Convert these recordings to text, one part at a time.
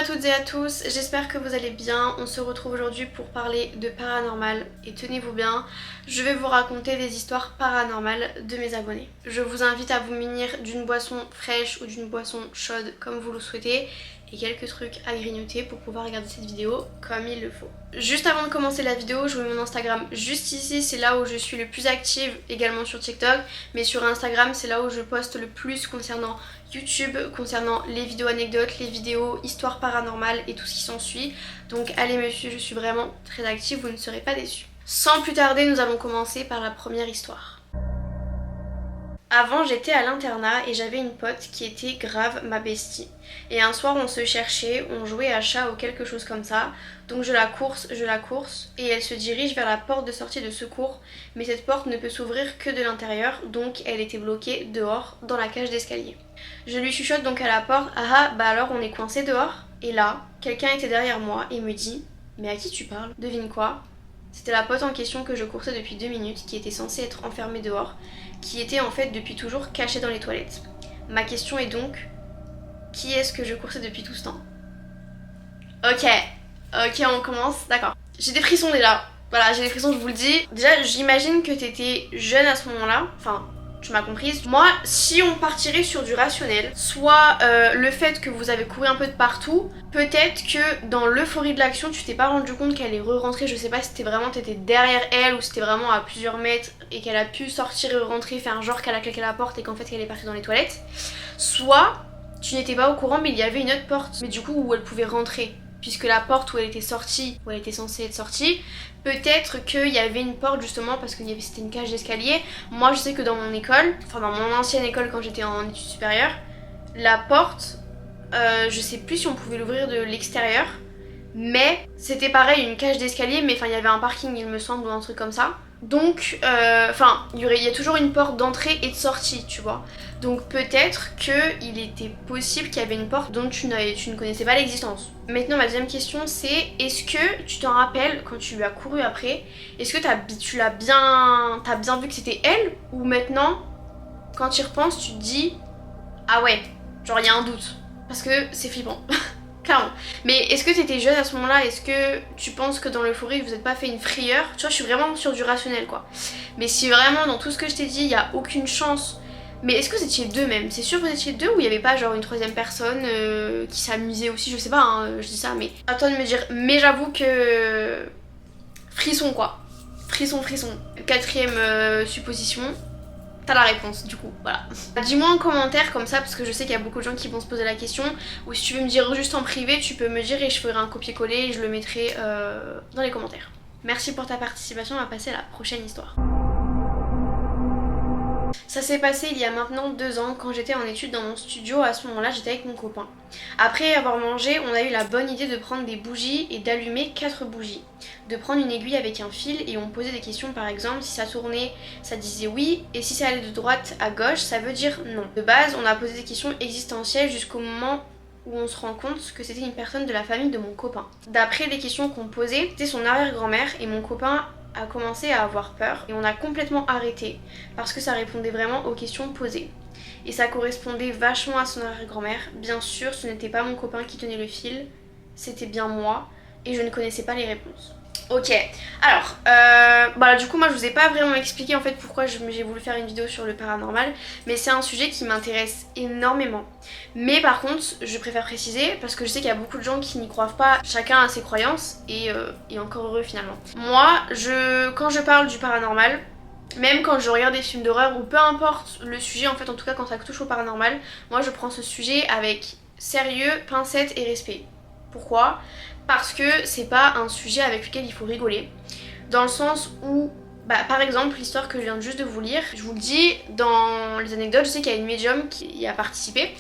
à toutes et à tous, j'espère que vous allez bien. On se retrouve aujourd'hui pour parler de paranormal et tenez-vous bien, je vais vous raconter des histoires paranormales de mes abonnés. Je vous invite à vous munir d'une boisson fraîche ou d'une boisson chaude comme vous le souhaitez et quelques trucs à grignoter pour pouvoir regarder cette vidéo comme il le faut. Juste avant de commencer la vidéo, je vous mets mon Instagram juste ici, c'est là où je suis le plus active, également sur TikTok, mais sur Instagram c'est là où je poste le plus concernant YouTube, concernant les vidéos anecdotes, les vidéos histoires paranormales et tout ce qui s'ensuit. Donc allez me suivre, je suis vraiment très active, vous ne serez pas déçus. Sans plus tarder, nous allons commencer par la première histoire. Avant, j'étais à l'internat et j'avais une pote qui était grave ma bestie. Et un soir, on se cherchait, on jouait à chat ou quelque chose comme ça. Donc je la course, et elle se dirige vers la porte de sortie de secours. Mais cette porte ne peut s'ouvrir que de l'intérieur, donc elle était bloquée dehors, dans la cage d'escalier. Je lui chuchote donc à la porte, ah bah alors on est coincé dehors. Et là, quelqu'un était derrière moi et me dit, mais à qui tu parles? Devine quoi? C'était la pote en question que je coursais depuis 2 minutes, qui était censée être enfermée dehors, qui était en fait depuis toujours cachée dans les toilettes. Ma question est donc, qui est-ce que je coursais depuis tout ce temps? Ok, on commence, d'accord. J'ai des frissons déjà, voilà, j'ai des frissons, je vous le dis. Déjà, j'imagine que t'étais jeune à ce moment-là, enfin, tu m'as comprise. Moi, si on partirait sur du rationnel, soit le fait que vous avez couru un peu de partout, peut-être que dans l'euphorie de l'action, tu t'es pas rendu compte qu'elle est re-rentrée, je sais pas si c'était vraiment t'étais derrière elle ou c'était vraiment à plusieurs mètres et qu'elle a pu sortir et rentrer, faire genre qu'elle a claqué la porte et qu'en fait qu'elle est partie dans les toilettes. Soit tu n'étais pas au courant mais il y avait une autre porte, mais du coup où elle pouvait rentrer. Puisque la porte où elle était sortie, où elle était censée être sortie, peut-être qu'il y avait une porte justement parce que c'était une cage d'escalier. Moi je sais que dans mon école, enfin dans mon ancienne école quand j'étais en études supérieures, la porte, je sais plus si on pouvait l'ouvrir de l'extérieur, mais c'était pareil, une cage d'escalier, mais enfin il y avait un parking il me semble ou un truc comme ça. Donc, il y a toujours une porte d'entrée et de sortie, tu vois. Donc peut-être qu'il était possible qu'il y avait une porte dont tu ne connaissais pas l'existence. Maintenant, ma deuxième question c'est, est-ce que tu t'en rappelles quand tu lui as couru après? Est-ce que t'as bien vu que c'était elle? Ou maintenant, quand tu y repenses, tu te dis, ah ouais, genre il y a un doute. Parce que c'est flippant. Clairement. Mais est-ce que t'étais jeune à ce moment-là? Est-ce que tu penses que dans l'euphorie vous n'êtes pas fait une frayeur? Tu vois, je suis vraiment sur du rationnel quoi. Mais si vraiment dans tout ce que je t'ai dit, il n'y a aucune chance. Mais est-ce que vous étiez deux même? C'est sûr que vous étiez deux ou il n'y avait pas genre une troisième personne qui s'amusait aussi? Je sais pas, hein, je dis ça, mais à toi de me dire. Mais j'avoue que. Frisson quoi. Frisson. Quatrième supposition. T'as la réponse du coup, voilà. Dis-moi en commentaire comme ça parce que je sais qu'il y a beaucoup de gens qui vont se poser la question, ou si tu veux me dire juste en privé, tu peux me dire et je ferai un copier-coller et je le mettrai dans les commentaires. Merci pour ta participation, on va passer à la prochaine histoire. Ça s'est passé il y a maintenant 2 ans quand j'étais en études dans mon studio. À ce moment-là j'étais avec mon copain. Après avoir mangé, on a eu la bonne idée de prendre des bougies et d'allumer 4 bougies. De prendre une aiguille avec un fil et on posait des questions, par exemple si ça tournait ça disait oui et si ça allait de droite à gauche ça veut dire non. De base on a posé des questions existentielles jusqu'au moment où on se rend compte que c'était une personne de la famille de mon copain. D'après les questions qu'on posait, c'était son arrière-grand-mère et mon copain a commencé à avoir peur et on a complètement arrêté parce que ça répondait vraiment aux questions posées. Et ça correspondait vachement à son arrière-grand-mère. Bien sûr, ce n'était pas mon copain qui tenait le fil, c'était bien moi et je ne connaissais pas les réponses. Ok, alors, du coup moi je vous ai pas vraiment expliqué en fait pourquoi j'ai voulu faire une vidéo sur le paranormal, mais c'est un sujet qui m'intéresse énormément. Mais par contre, je préfère préciser parce que je sais qu'il y a beaucoup de gens qui n'y croient pas, chacun a ses croyances et encore heureux finalement. Moi, quand je parle du paranormal, même quand je regarde des films d'horreur ou peu importe le sujet en fait, en tout cas quand ça touche au paranormal, moi je prends ce sujet avec sérieux, pincettes et respect. Pourquoi ? Parce que c'est pas un sujet avec lequel il faut rigoler. Dans le sens où, par exemple, l'histoire que je viens juste de vous lire, je vous le dis, dans les anecdotes, je sais qu'il y a une médium qui y a participé.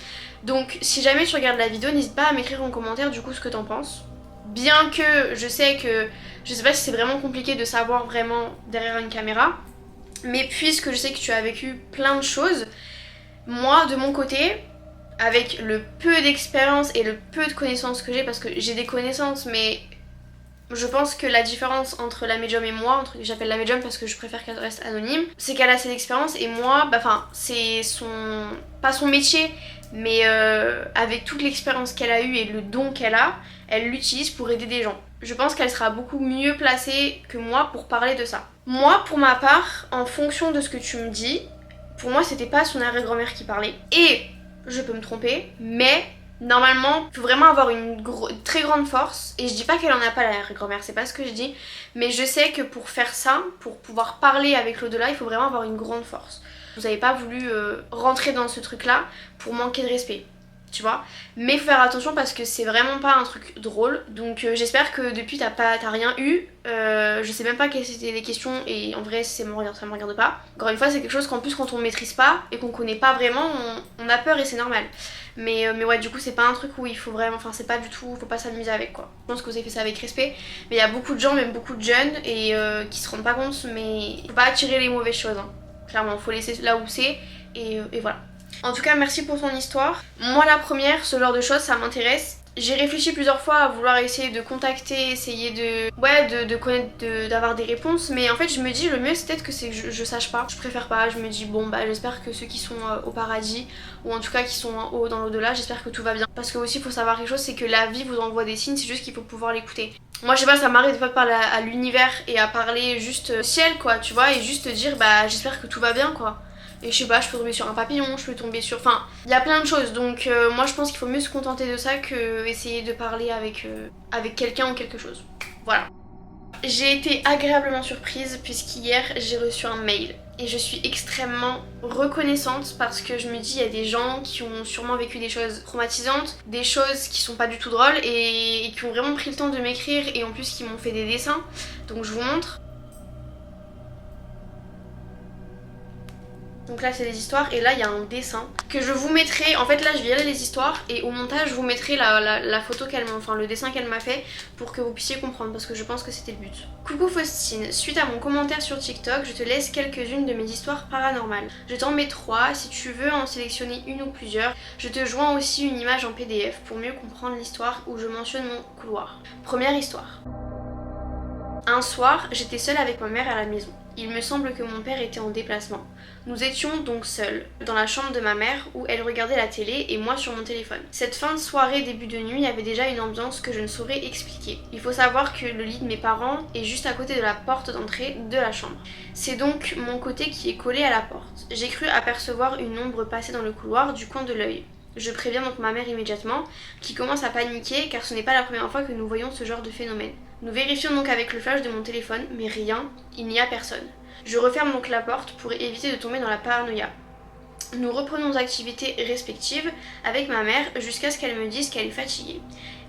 Donc si jamais tu regardes la vidéo, n'hésite pas à m'écrire en commentaire du coup ce que t'en penses. Bien que je sais pas si c'est vraiment compliqué de savoir vraiment derrière une caméra, mais puisque je sais que tu as vécu plein de choses, moi de mon côté, avec le peu d'expérience et le peu de connaissances que j'ai, parce que j'ai des connaissances mais je pense que la différence entre la médium et moi, j'appelle la médium parce que je préfère qu'elle reste anonyme, c'est qu'elle a ses expériences et moi, c'est pas son métier, Mais avec toute l'expérience qu'elle a eue et le don qu'elle a, elle l'utilise pour aider des gens. Je pense qu'elle sera beaucoup mieux placée que moi pour parler de ça. Moi, pour ma part, en fonction de ce que tu me dis, pour moi c'était pas son arrière-grand-mère qui parlait. Et je peux me tromper, mais normalement, il faut vraiment avoir une très grande force. Et je dis pas qu'elle en a pas l'arrière-grand-mère, c'est pas ce que je dis. Mais je sais que pour faire ça, pour pouvoir parler avec l'au-delà, il faut vraiment avoir une grande force. Vous avez pas voulu rentrer dans ce truc-là pour manquer de respect, tu vois. Mais faut faire attention parce que c'est vraiment pas un truc drôle. Donc j'espère que depuis t'as rien eu. Je sais même pas quelles étaient les questions et en vrai ça me regarde pas. Encore une fois c'est quelque chose qu'en plus quand on maîtrise pas et qu'on connaît pas vraiment on a peur et c'est normal. Mais ouais du coup c'est pas un truc où il faut vraiment, enfin c'est pas du tout, faut pas s'amuser avec quoi. Je pense que vous avez fait ça avec respect. Mais il y a beaucoup de gens, même beaucoup de jeunes et qui se rendent pas compte, mais faut pas attirer les mauvaises choses hein. Clairement faut laisser là où c'est et voilà. En tout cas, merci pour ton histoire. Moi, la première, ce genre de choses, ça m'intéresse. J'ai réfléchi plusieurs fois à vouloir essayer de contacter, essayer de connaître, d'avoir des réponses. Mais en fait, je me dis, le mieux, c'est peut-être que c'est que je sache pas. Je préfère pas. Je me dis, bon, bah, j'espère que ceux qui sont au paradis, ou en tout cas qui sont en haut dans l'au-delà, j'espère que tout va bien. Parce que aussi, il faut savoir quelque chose, c'est que la vie vous envoie des signes, c'est juste qu'il faut pouvoir l'écouter. Moi, je sais pas, ça m'arrive des fois de parler à l'univers et à parler juste au ciel, quoi, tu vois, et juste dire, bah, j'espère que tout va bien, quoi. Et je sais pas, je peux tomber sur un papillon, je peux tomber sur... Enfin, il y a plein de choses. Donc moi je pense qu'il faut mieux se contenter de ça que essayer de parler avec quelqu'un ou quelque chose. Voilà. J'ai été agréablement surprise puisqu'hier j'ai reçu un mail. Et je suis extrêmement reconnaissante parce que je me dis il y a des gens qui ont sûrement vécu des choses traumatisantes, des choses qui sont pas du tout drôles et qui ont vraiment pris le temps de m'écrire et en plus qui m'ont fait des dessins. Donc je vous montre. Donc là c'est les histoires et là il y a un dessin que je vous mettrai, en fait là je vais lire les histoires et au montage je vous mettrai la photo qu'elle m'a, enfin le dessin qu'elle m'a fait pour que vous puissiez comprendre parce que je pense que c'était le but. Coucou Faustine, suite à mon commentaire sur TikTok, je te laisse quelques-unes de mes histoires paranormales. Je t'en mets 3, si tu veux en sélectionner une ou plusieurs, je te joins aussi une image en PDF pour mieux comprendre l'histoire où je mentionne mon couloir. Première histoire. Un soir, j'étais seule avec ma mère à la maison. Il me semble que mon père était en déplacement. Nous étions donc seuls, dans la chambre de ma mère où elle regardait la télé et moi sur mon téléphone. Cette fin de soirée début de nuit avait déjà une ambiance que je ne saurais expliquer. Il faut savoir que le lit de mes parents est juste à côté de la porte d'entrée de la chambre. C'est donc mon côté qui est collé à la porte. J'ai cru apercevoir une ombre passer dans le couloir du coin de l'œil. Je préviens donc ma mère immédiatement, qui commence à paniquer car ce n'est pas la première fois que nous voyons ce genre de phénomène. Nous vérifions donc avec le flash de mon téléphone, mais rien, il n'y a personne. Je referme donc la porte pour éviter de tomber dans la paranoïa. Nous reprenons nos activités respectives avec ma mère jusqu'à ce qu'elle me dise qu'elle est fatiguée.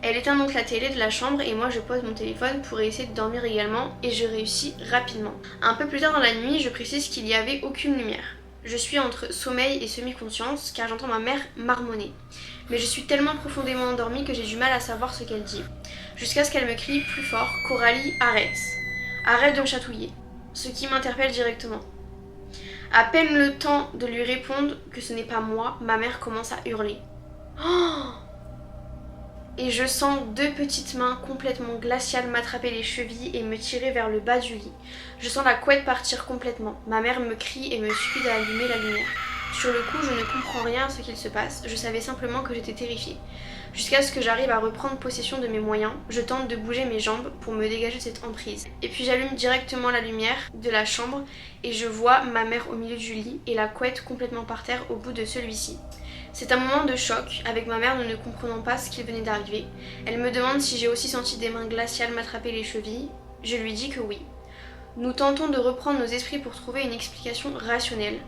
Elle éteint donc la télé de la chambre et moi je pose mon téléphone pour essayer de dormir également et je réussis rapidement. Un peu plus tard dans la nuit, je précise qu'il n'y avait aucune lumière. Je suis entre sommeil et semi-conscience car j'entends ma mère marmonner. Mais je suis tellement profondément endormie que j'ai du mal à savoir ce qu'elle dit. Jusqu'à ce qu'elle me crie plus fort, Coralie, arrête. Arrête de me chatouiller. Ce qui m'interpelle directement. À peine le temps de lui répondre que ce n'est pas moi, ma mère commence à hurler. Oh! Et je sens 2 petites mains complètement glaciales m'attraper les chevilles et me tirer vers le bas du lit. Je sens la couette partir complètement. Ma mère me crie et me supplie d'allumer la lumière. Sur le coup, je ne comprends rien à ce qu'il se passe, je savais simplement que j'étais terrifiée. Jusqu'à ce que j'arrive à reprendre possession de mes moyens, je tente de bouger mes jambes pour me dégager de cette emprise. Et puis j'allume directement la lumière de la chambre et je vois ma mère au milieu du lit et la couette complètement par terre au bout de celui-ci. C'est un moment de choc, avec ma mère nous ne comprenons pas ce qui venait d'arriver. Elle me demande si j'ai aussi senti des mains glaciales m'attraper les chevilles. Je lui dis que oui. Nous tentons de reprendre nos esprits pour trouver une explication rationnelle.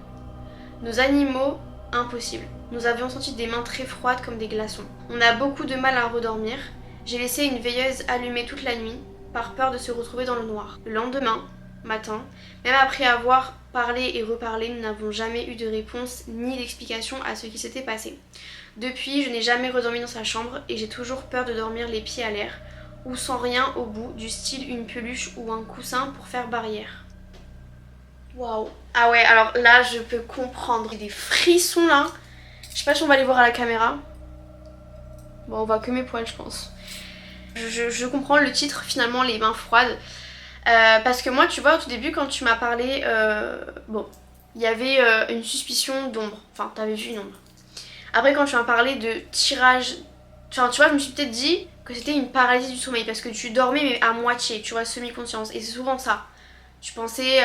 Nos animaux, impossible. Nous avions senti des mains très froides comme des glaçons. On a beaucoup de mal à redormir. J'ai laissé une veilleuse allumée toute la nuit, par peur de se retrouver dans le noir. Le lendemain, matin, même après avoir parlé et reparlé, nous n'avons jamais eu de réponse ni d'explication à ce qui s'était passé. Depuis, je n'ai jamais redormi dans sa chambre et j'ai toujours peur de dormir les pieds à l'air, ou sans rien au bout, du style une peluche ou un coussin pour faire barrière. Waouh. Ah ouais, alors là je peux comprendre. J'ai des frissons là. Je sais pas si on va les voir à la caméra. Bon, on voit que mes poils je pense. Je comprends le titre finalement, les mains froides. Parce que moi tu vois au tout début quand tu m'as parlé, bon, il y avait une suspicion d'ombre. Enfin, t'avais vu une ombre. Après quand tu m'as parlé de tirage, enfin tu vois je me suis peut-être dit que c'était une paralysie du sommeil parce que tu dormais mais à moitié, tu vois, semi-conscience, et c'est souvent ça. Tu pensais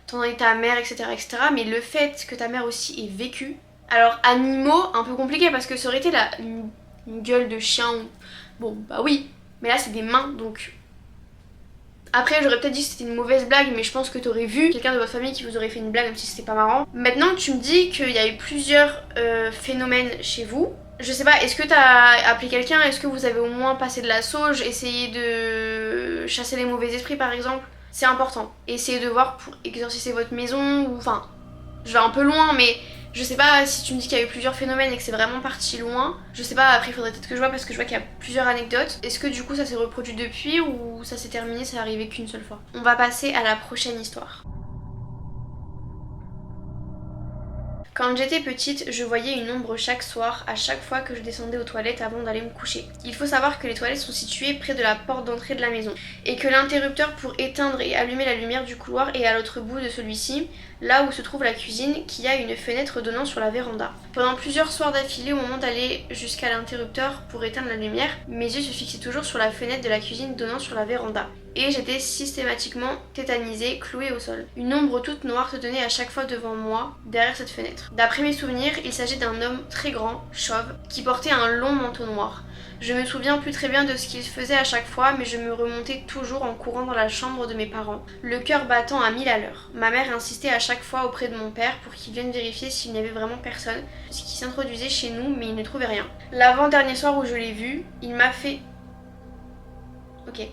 t'en ta mère, etc., mais le fait que ta mère aussi ait vécu, alors animaux, un peu compliqué parce que ça aurait été une gueule de chien, bon bah oui, mais là c'est des mains donc... Après j'aurais peut-être dit que c'était une mauvaise blague, mais je pense que t'aurais vu quelqu'un de votre famille qui vous aurait fait une blague même si c'était pas marrant. Maintenant tu me dis qu'il y a eu plusieurs phénomènes chez vous. Je sais pas, est-ce que t'as appelé quelqu'un? Est-ce que vous avez au moins passé de la sauge, essayé de chasser les mauvais esprits par exemple? C'est important. Essayez de voir pour exorciser votre maison ou... Enfin, je vais un peu loin mais... Je sais pas si tu me dis qu'il y a eu plusieurs phénomènes et que c'est vraiment parti loin. Je sais pas, après il faudrait peut-être que je vois parce que je vois qu'il y a plusieurs anecdotes. Est-ce que du coup ça s'est reproduit depuis ou ça s'est terminé, ça est arrivé qu'une seule fois? On va passer à la prochaine histoire. Quand j'étais petite, je voyais une ombre chaque soir, à chaque fois que je descendais aux toilettes avant d'aller me coucher. Il faut savoir que les toilettes sont situées près de la porte d'entrée de la maison, et que l'interrupteur pour éteindre et allumer la lumière du couloir est à l'autre bout de celui-ci, là où se trouve la cuisine, qui a une fenêtre donnant sur la véranda. Pendant plusieurs soirs d'affilée, au moment d'aller jusqu'à l'interrupteur pour éteindre la lumière, mes yeux se fixaient toujours sur la fenêtre de la cuisine donnant sur la véranda. Et j'étais systématiquement tétanisée, clouée au sol. Une ombre toute noire se tenait à chaque fois devant moi, derrière cette fenêtre. D'après mes souvenirs, il s'agit d'un homme très grand, chauve, qui portait un long manteau noir. Je me souviens plus très bien de ce qu'il faisait à chaque fois, mais je me remontais toujours en courant dans la chambre de mes parents, le cœur battant à 1000 à l'heure. Ma mère insistait à chaque fois auprès de mon père pour qu'il vienne vérifier s'il n'y avait vraiment personne, ce qui s'introduisait chez nous, mais il ne trouvait rien. L'avant-dernier soir où je l'ai vu, il m'a fait... Ok.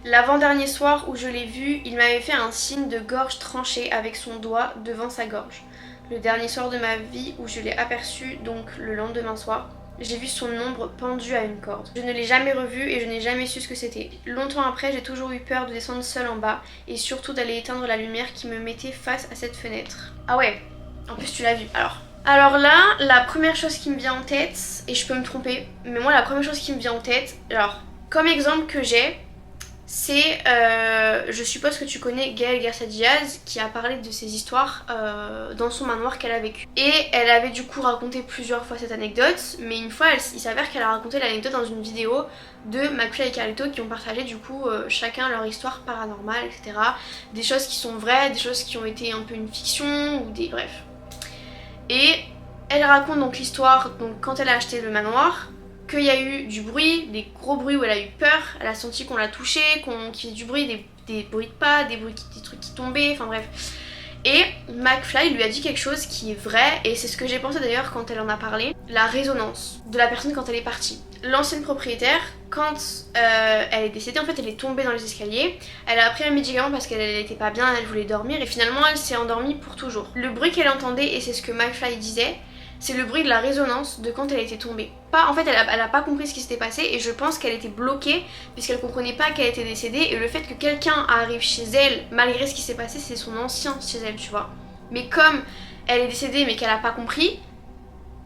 L'avant-dernier soir où je l'ai vu, il m'avait fait un signe de gorge tranché avec son doigt devant sa gorge. Le dernier soir de ma vie où je l'ai aperçu, donc le lendemain soir, j'ai vu son ombre pendue à une corde. Je ne l'ai jamais revu et je n'ai jamais su ce que c'était. Longtemps après, j'ai toujours eu peur de descendre seule en bas et surtout d'aller éteindre la lumière qui me mettait face à cette fenêtre. Ah ouais, en plus tu l'as vu. Alors là, la première chose qui me vient en tête, et je peux me tromper, mais moi la première chose qui me vient en tête, alors comme exemple que j'ai, c'est, je suppose que tu connais Gaëlle Garcia Diaz qui a parlé de ses histoires dans son manoir qu'elle a vécu. Et elle avait du coup raconté plusieurs fois cette anecdote, mais une fois il s'avère qu'elle a raconté l'anecdote dans une vidéo de McFly et Carlito qui ont partagé du coup chacun leur histoire paranormale, etc. Des choses qui sont vraies, des choses qui ont été un peu une fiction ou des... bref. Et elle raconte donc l'histoire donc quand elle a acheté le manoir, qu'il y a eu du bruit, des gros bruits où elle a eu peur, elle a senti qu'on l'a touchée, qu'il y ait du bruit, des bruits de pas, des trucs qui tombaient, enfin bref. Et McFly lui a dit quelque chose qui est vrai, et c'est ce que j'ai pensé d'ailleurs quand elle en a parlé, la résonance de la personne quand elle est partie. L'ancienne propriétaire, quand elle est décédée, en fait elle est tombée dans les escaliers, elle a pris un médicament parce qu'elle était pas bien, elle voulait dormir, et finalement elle s'est endormie pour toujours. Le bruit qu'elle entendait, et c'est ce que McFly disait, c'est le bruit de la résonance de quand elle était tombée. En fait, elle a pas compris ce qui s'était passé et je pense qu'elle était bloquée puisqu'elle comprenait pas qu'elle était décédée et le fait que quelqu'un arrive chez elle malgré ce qui s'est passé, c'est son ancien chez elle, tu vois. Mais comme elle est décédée mais qu'elle a pas compris,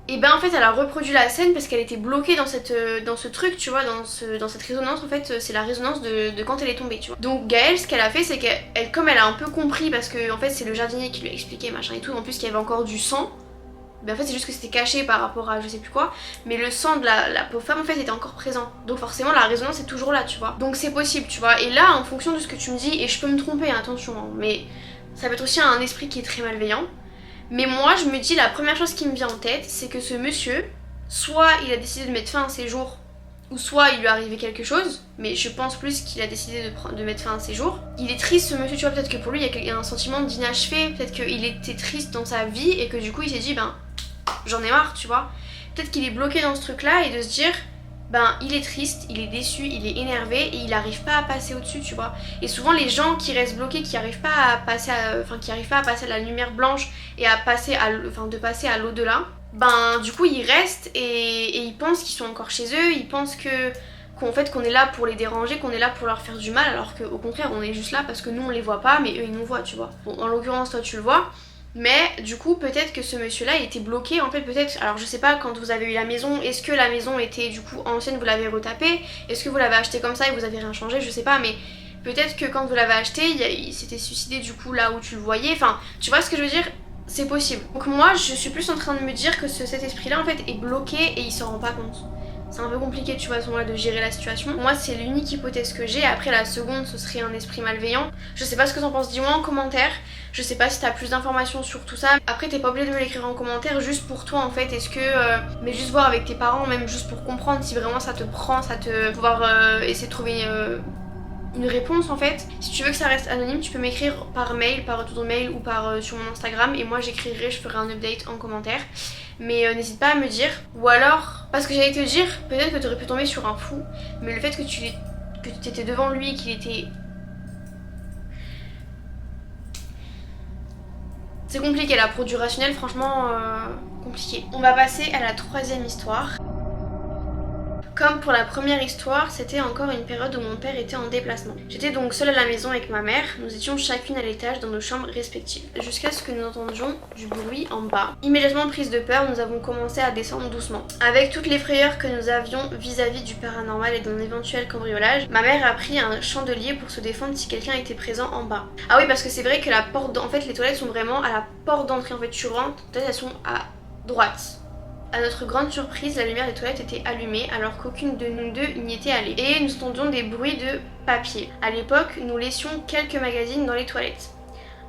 et ben en fait elle a reproduit la scène parce qu'elle était bloquée dans ce truc, tu vois, dans cette résonance. En fait c'est la résonance de quand elle est tombée, tu vois. Donc Gaëlle, ce qu'elle a fait, c'est qu'elle, comme elle a un peu compris, parce que en fait c'est le jardinier qui lui a expliqué machin et tout, en plus qu'il y avait encore du sang, ben en fait c'est juste que c'était caché par rapport à je sais plus quoi, mais le sang de la pauvre femme en fait était encore présent, donc forcément la résonance est toujours là, tu vois, donc c'est possible, tu vois. Et là en fonction de ce que tu me dis, et je peux me tromper, attention hein, mais ça peut être aussi un esprit qui est très malveillant, mais moi je me dis la première chose qui me vient en tête c'est que ce monsieur, soit il a décidé de mettre fin à ses jours, ou soit il lui est arrivé quelque chose, mais je pense plus qu'il a décidé de mettre fin à ses jours. Il est triste ce monsieur, tu vois, peut-être que pour lui il y a un sentiment d'inachevé, peut-être qu'il était triste dans sa vie et que du coup il s'est dit ben j'en ai marre, tu vois. Peut-être qu'il est bloqué dans ce truc là et de se dire ben il est triste, il est déçu, il est énervé et il arrive pas à passer au-dessus, tu vois. Et souvent les gens qui restent bloqués, qui arrivent pas à passer à la lumière blanche et à passer de passer à l'au-delà, ben du coup ils restent et ils pensent qu'ils sont encore chez eux, ils pensent qu'on est là pour les déranger, qu'on est là pour leur faire du mal, alors qu'au contraire on est juste là parce que nous on les voit pas mais eux ils nous voient, tu vois. Bon, en l'occurrence toi tu le vois. Mais du coup peut-être que ce monsieur là il était bloqué en fait, peut-être, alors je sais pas, quand vous avez eu la maison, est-ce que la maison était du coup ancienne, vous l'avez retapée, est-ce que vous l'avez acheté comme ça et vous avez rien changé, je sais pas, mais peut-être que quand vous l'avez acheté il s'était suicidé du coup là où tu le voyais, enfin tu vois ce que je veux dire. c'est possible. Donc moi je suis plus en train de me dire que cet esprit là en fait est bloqué et il s'en rend pas compte. C'est un peu compliqué tu vois à ce moment-là de gérer la situation. Moi c'est l'unique hypothèse que j'ai, après la seconde ce serait un esprit malveillant. Je sais pas ce que t'en penses, dis-moi en commentaire. Je sais pas si t'as plus d'informations sur tout ça. Après t'es pas obligé de me l'écrire en commentaire juste pour toi en fait. Est-ce que... mais juste voir avec tes parents, même juste pour comprendre si vraiment ça te prend, ça te... pouvoir essayer de trouver... une réponse en fait. Si tu veux que ça reste anonyme, tu peux m'écrire par mail, par retour de mail ou par sur mon Instagram et moi j'écrirai, je ferai un update en commentaire. Mais n'hésite pas à me dire. Ou alors, parce que j'allais te dire, peut-être que tu aurais pu tomber sur un fou, mais le fait que tu étais devant lui, qu'il était... C'est compliqué là, pour du rationnel, franchement compliqué. On va passer à la troisième histoire. Comme pour la première histoire, c'était encore une période où mon père était en déplacement. J'étais donc seule à la maison avec ma mère, nous étions chacune à l'étage dans nos chambres respectives, jusqu'à ce que nous entendions du bruit en bas. Immédiatement prise de peur, nous avons commencé à descendre doucement. Avec toutes les frayeurs que nous avions vis-à-vis du paranormal et d'un éventuel cambriolage, ma mère a pris un chandelier pour se défendre si quelqu'un était présent en bas. Ah oui, parce que c'est vrai que la porte... En fait, les toilettes sont vraiment à la porte d'entrée. En fait, tu rentres, les toilettes elles sont à droite. À notre grande surprise, la lumière des toilettes était allumée alors qu'aucune de nous deux n'y était allée. Et nous entendions des bruits de papier. À l'époque, nous laissions quelques magazines dans les toilettes.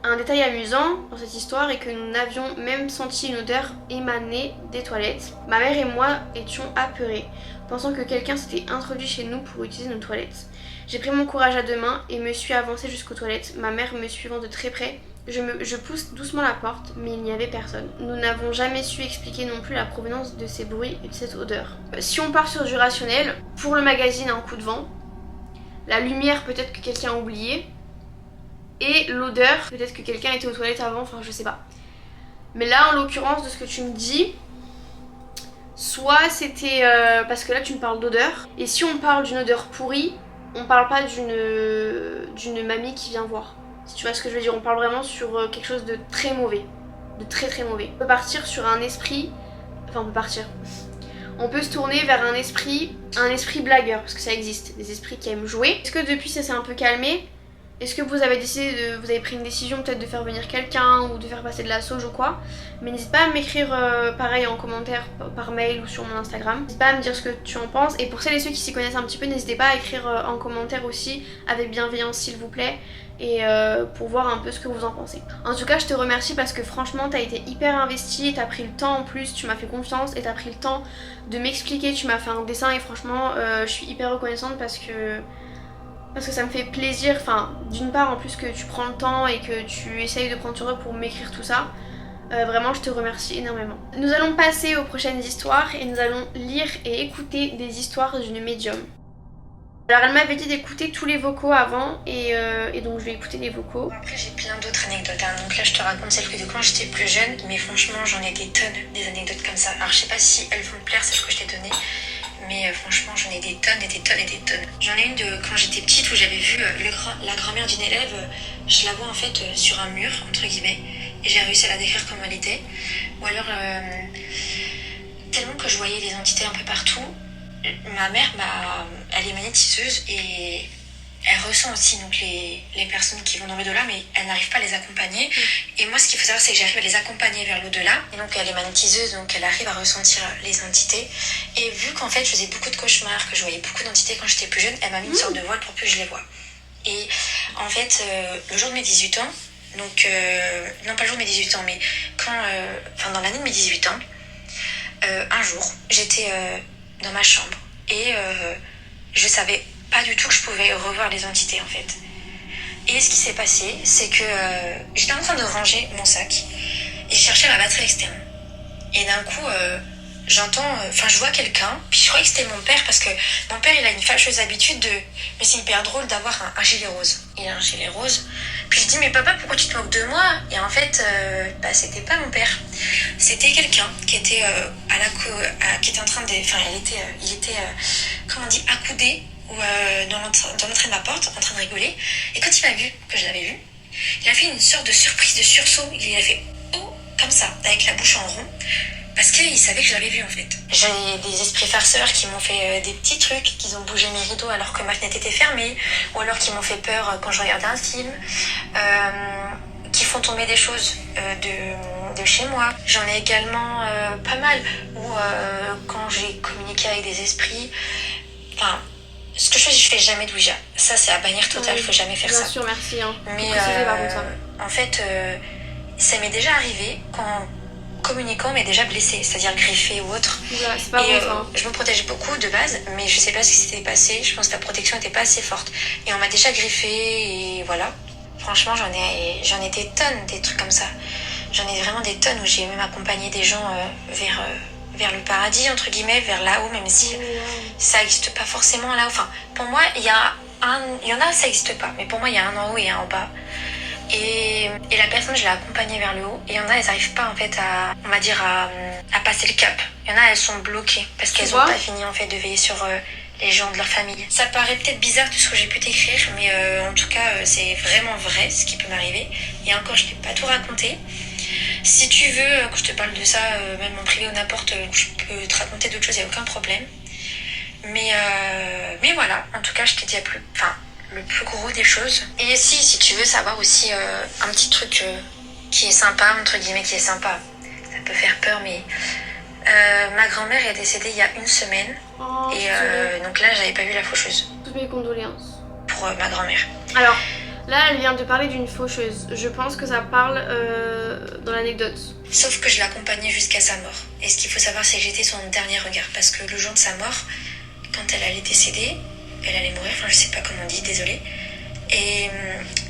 Un détail amusant dans cette histoire est que nous n'avions même senti une odeur émaner des toilettes. Ma mère et moi étions apeurés, pensant que quelqu'un s'était introduit chez nous pour utiliser nos toilettes. J'ai pris mon courage à deux mains et me suis avancée jusqu'aux toilettes, ma mère me suivant de très près. Je pousse doucement la porte, mais il n'y avait personne. Nous n'avons jamais su expliquer non plus la provenance de ces bruits et de cette odeur. Si on part sur du rationnel, pour le magazine un coup de vent, la lumière peut-être que quelqu'un a oublié, et l'odeur, peut-être que quelqu'un était aux toilettes avant, enfin je sais pas. Mais là en l'occurrence de ce que tu me dis, soit c'était parce que là tu me parles d'odeur, et si on parle d'une odeur pourrie, on parle pas d'une mamie qui vient voir. Si tu vois ce que je veux dire, on parle vraiment sur quelque chose de très mauvais. De très très mauvais. On peut partir sur un esprit... Enfin on peut partir. On peut se tourner vers un esprit blagueur, parce que ça existe, des esprits qui aiment jouer. Est-ce que depuis ça s'est un peu calmé? Est-ce que vous avez vous avez pris une décision peut-être de faire venir quelqu'un ou de faire passer de la sauge ou quoi? Mais n'hésite pas à m'écrire pareil en commentaire par mail ou sur mon Instagram. N'hésite pas à me dire ce que tu en penses. Et pour celles et ceux qui s'y connaissent un petit peu, n'hésitez pas à écrire en commentaire aussi avec bienveillance s'il vous plaît. Et pour voir un peu ce que vous en pensez. En tout cas je te remercie parce que franchement t'as été hyper investie, t'as pris le temps en plus, tu m'as fait confiance et t'as pris le temps de m'expliquer, tu m'as fait un dessin et franchement je suis hyper reconnaissante parce que ça me fait plaisir, enfin d'une part en plus que tu prends le temps et que tu essayes de prendre sur toi pour m'écrire tout ça. Vraiment je te remercie énormément. Nous allons passer aux prochaines histoires et nous allons lire et écouter des histoires d'une médium. Alors elle m'avait dit d'écouter tous les vocaux avant et donc je vais écouter les vocaux. Après j'ai plein d'autres anecdotes, hein. Donc là je te raconte celle que de quand j'étais plus jeune, mais franchement j'en ai des tonnes des anecdotes comme ça. Alors je sais pas si elles vont te plaire celles que je t'ai données, mais franchement j'en ai des tonnes et des tonnes et des tonnes. J'en ai une de quand j'étais petite où j'avais vu la grand-mère d'une élève, je la vois en fait sur un mur entre guillemets, et j'ai réussi à la décrire comme elle était. Ou alors tellement que je voyais des entités un peu partout. Ma mère, elle est magnétiseuse et elle ressent aussi donc les personnes qui vont dans l'au-delà, mais elle n'arrive pas à les accompagner. Et moi, ce qu'il faut savoir, c'est que j'arrive à les accompagner vers l'au-delà. Et donc, elle est magnétiseuse, donc elle arrive à ressentir les entités. Et vu qu'en fait, je faisais beaucoup de cauchemars, que je voyais beaucoup d'entités quand j'étais plus jeune, elle m'a mis une sorte de voile pour que je les voie. Et en fait, le jour de mes 18 ans, donc, non pas le jour de mes 18 ans, mais dans l'année de mes 18 ans, un jour, j'étais dans ma chambre et je savais pas du tout que je pouvais revoir les entités en fait. Et ce qui s'est passé, c'est que j'étais en train de ranger mon sac et je cherchais ma batterie externe. Et d'un coup, je vois quelqu'un, puis je croyais que c'était mon père parce que mon père il a une fâcheuse habitude de... Mais c'est hyper drôle d'avoir un gilet rose. Il a un gilet rose. Puis je dis mais papa pourquoi tu te moques de moi? Et en fait c'était pas mon père. C'était quelqu'un qui était qui était en train de... Enfin il était comment on dit, accoudé dans l'entrée de ma porte en train de rigoler. Et quand il m'a vu, que je l'avais vu, il a fait une sorte de surprise de sursaut. Il a fait oh comme ça avec la bouche en rond. Parce qu'il savait que je l'avais vu en fait. J'ai des esprits farceurs qui m'ont fait des petits trucs, qui ont bougé mes rideaux alors que ma fenêtre était fermée, ou alors qui m'ont fait peur quand je regardais un film, qui font tomber des choses de chez moi. J'en ai également pas mal où quand j'ai communiqué avec des esprits, enfin, ce que je fais jamais d'Ouija. Ça, c'est à bannir total, Oui, faut jamais faire bien ça. Bien sûr, merci. Hein. Mais en fait, ça m'est déjà arrivé quand communicant m'est déjà blessé, c'est-à-dire griffé ou autre. Là, c'est pas bon, ça. Je me protège beaucoup de base, mais je sais pas ce qui s'était passé. Je pense que la protection n'était pas assez forte. Et on m'a déjà griffé et voilà. Franchement, j'en ai des tonnes, des trucs comme ça. J'en ai vraiment des tonnes où j'ai même accompagné des gens vers le paradis, entre guillemets, vers là-haut, même si ça n'existe pas forcément là-haut. Enfin, pour moi, il y en a, ça n'existe pas, mais pour moi, il y a un en haut et un en bas. Et la personne, je l'ai accompagnée vers le haut. Et il y en a, elles n'arrivent pas en fait à, on va dire, à passer le cap. Il y en a, elles sont bloquées parce qu'elles n'ont pas fini en fait de veiller sur les gens de leur famille. Ça paraît peut-être bizarre tout ce que j'ai pu t'écrire, mais en tout cas, c'est vraiment vrai ce qui peut m'arriver. Et encore, je ne t'ai pas tout raconté. Si tu veux que je te parle de ça, même en privé ou n'importe, je peux te raconter d'autres choses, il n'y a aucun problème. Mais voilà, en tout cas, je t'ai dit le plus gros des choses. Et si tu veux savoir aussi un petit truc qui est sympa, entre guillemets, qui est sympa, ça peut faire peur, mais ma grand-mère est décédée il y a une semaine. Oh, et donc là, j'avais pas vu la faucheuse. Toutes mes condoléances. Pour ma grand-mère. Alors, là, elle vient de parler d'une faucheuse. Je pense que ça parle dans l'anecdote. Sauf que je l'accompagnais jusqu'à sa mort. Et ce qu'il faut savoir, c'est que j'étais son dernier regard. Parce que le jour de sa mort, quand elle allait décéder, elle allait mourir, enfin je sais pas comment on dit, désolée. Et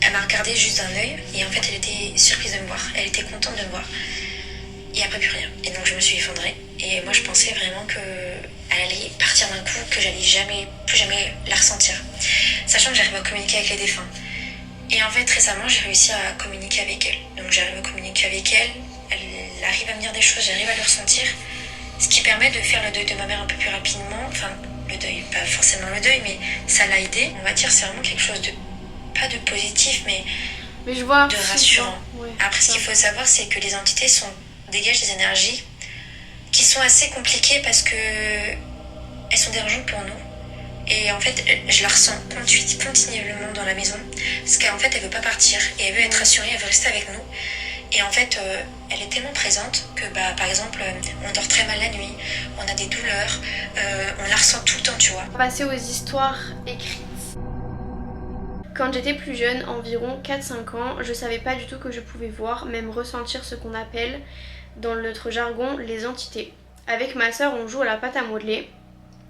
elle m'a regardé juste d'un œil. Et en fait, elle était surprise de me voir. Elle était contente de me voir. Et après, plus rien. Et donc, je me suis effondrée. Et moi, je pensais vraiment qu'elle allait partir d'un coup, que j'allais plus jamais la ressentir. Sachant que j'arrivais à communiquer avec les défunts. Et en fait, récemment, j'ai réussi à communiquer avec elle. Donc, j'arrive à communiquer avec elle. Elle arrive à me dire des choses, j'arrive à le ressentir. Ce qui permet de faire le deuil de ma mère un peu plus rapidement. Enfin, le deuil, pas forcément le deuil, mais ça l'a aidé. On va dire, c'est vraiment quelque chose de, pas de positif, mais je vois, de rassurant. Ouais, après, ce qu'il faut savoir, c'est que les entités dégagent des énergies qui sont assez compliquées parce que elles sont dérangeantes pour nous. Et en fait, je la ressens continuellement dans la maison. Parce qu'en fait, elle veut pas partir. Et elle veut être rassurée, elle veut rester avec nous. Et en fait, elle est tellement présente que, par exemple, on dort très mal la nuit. On a des douleurs. On la ressent tout le temps, tu vois. On va passer aux histoires écrites. Quand j'étais plus jeune, environ 4-5 ans, je savais pas du tout que je pouvais voir, même ressentir ce qu'on appelle, dans notre jargon, les entités. Avec ma soeur, on joue à la pâte à modeler.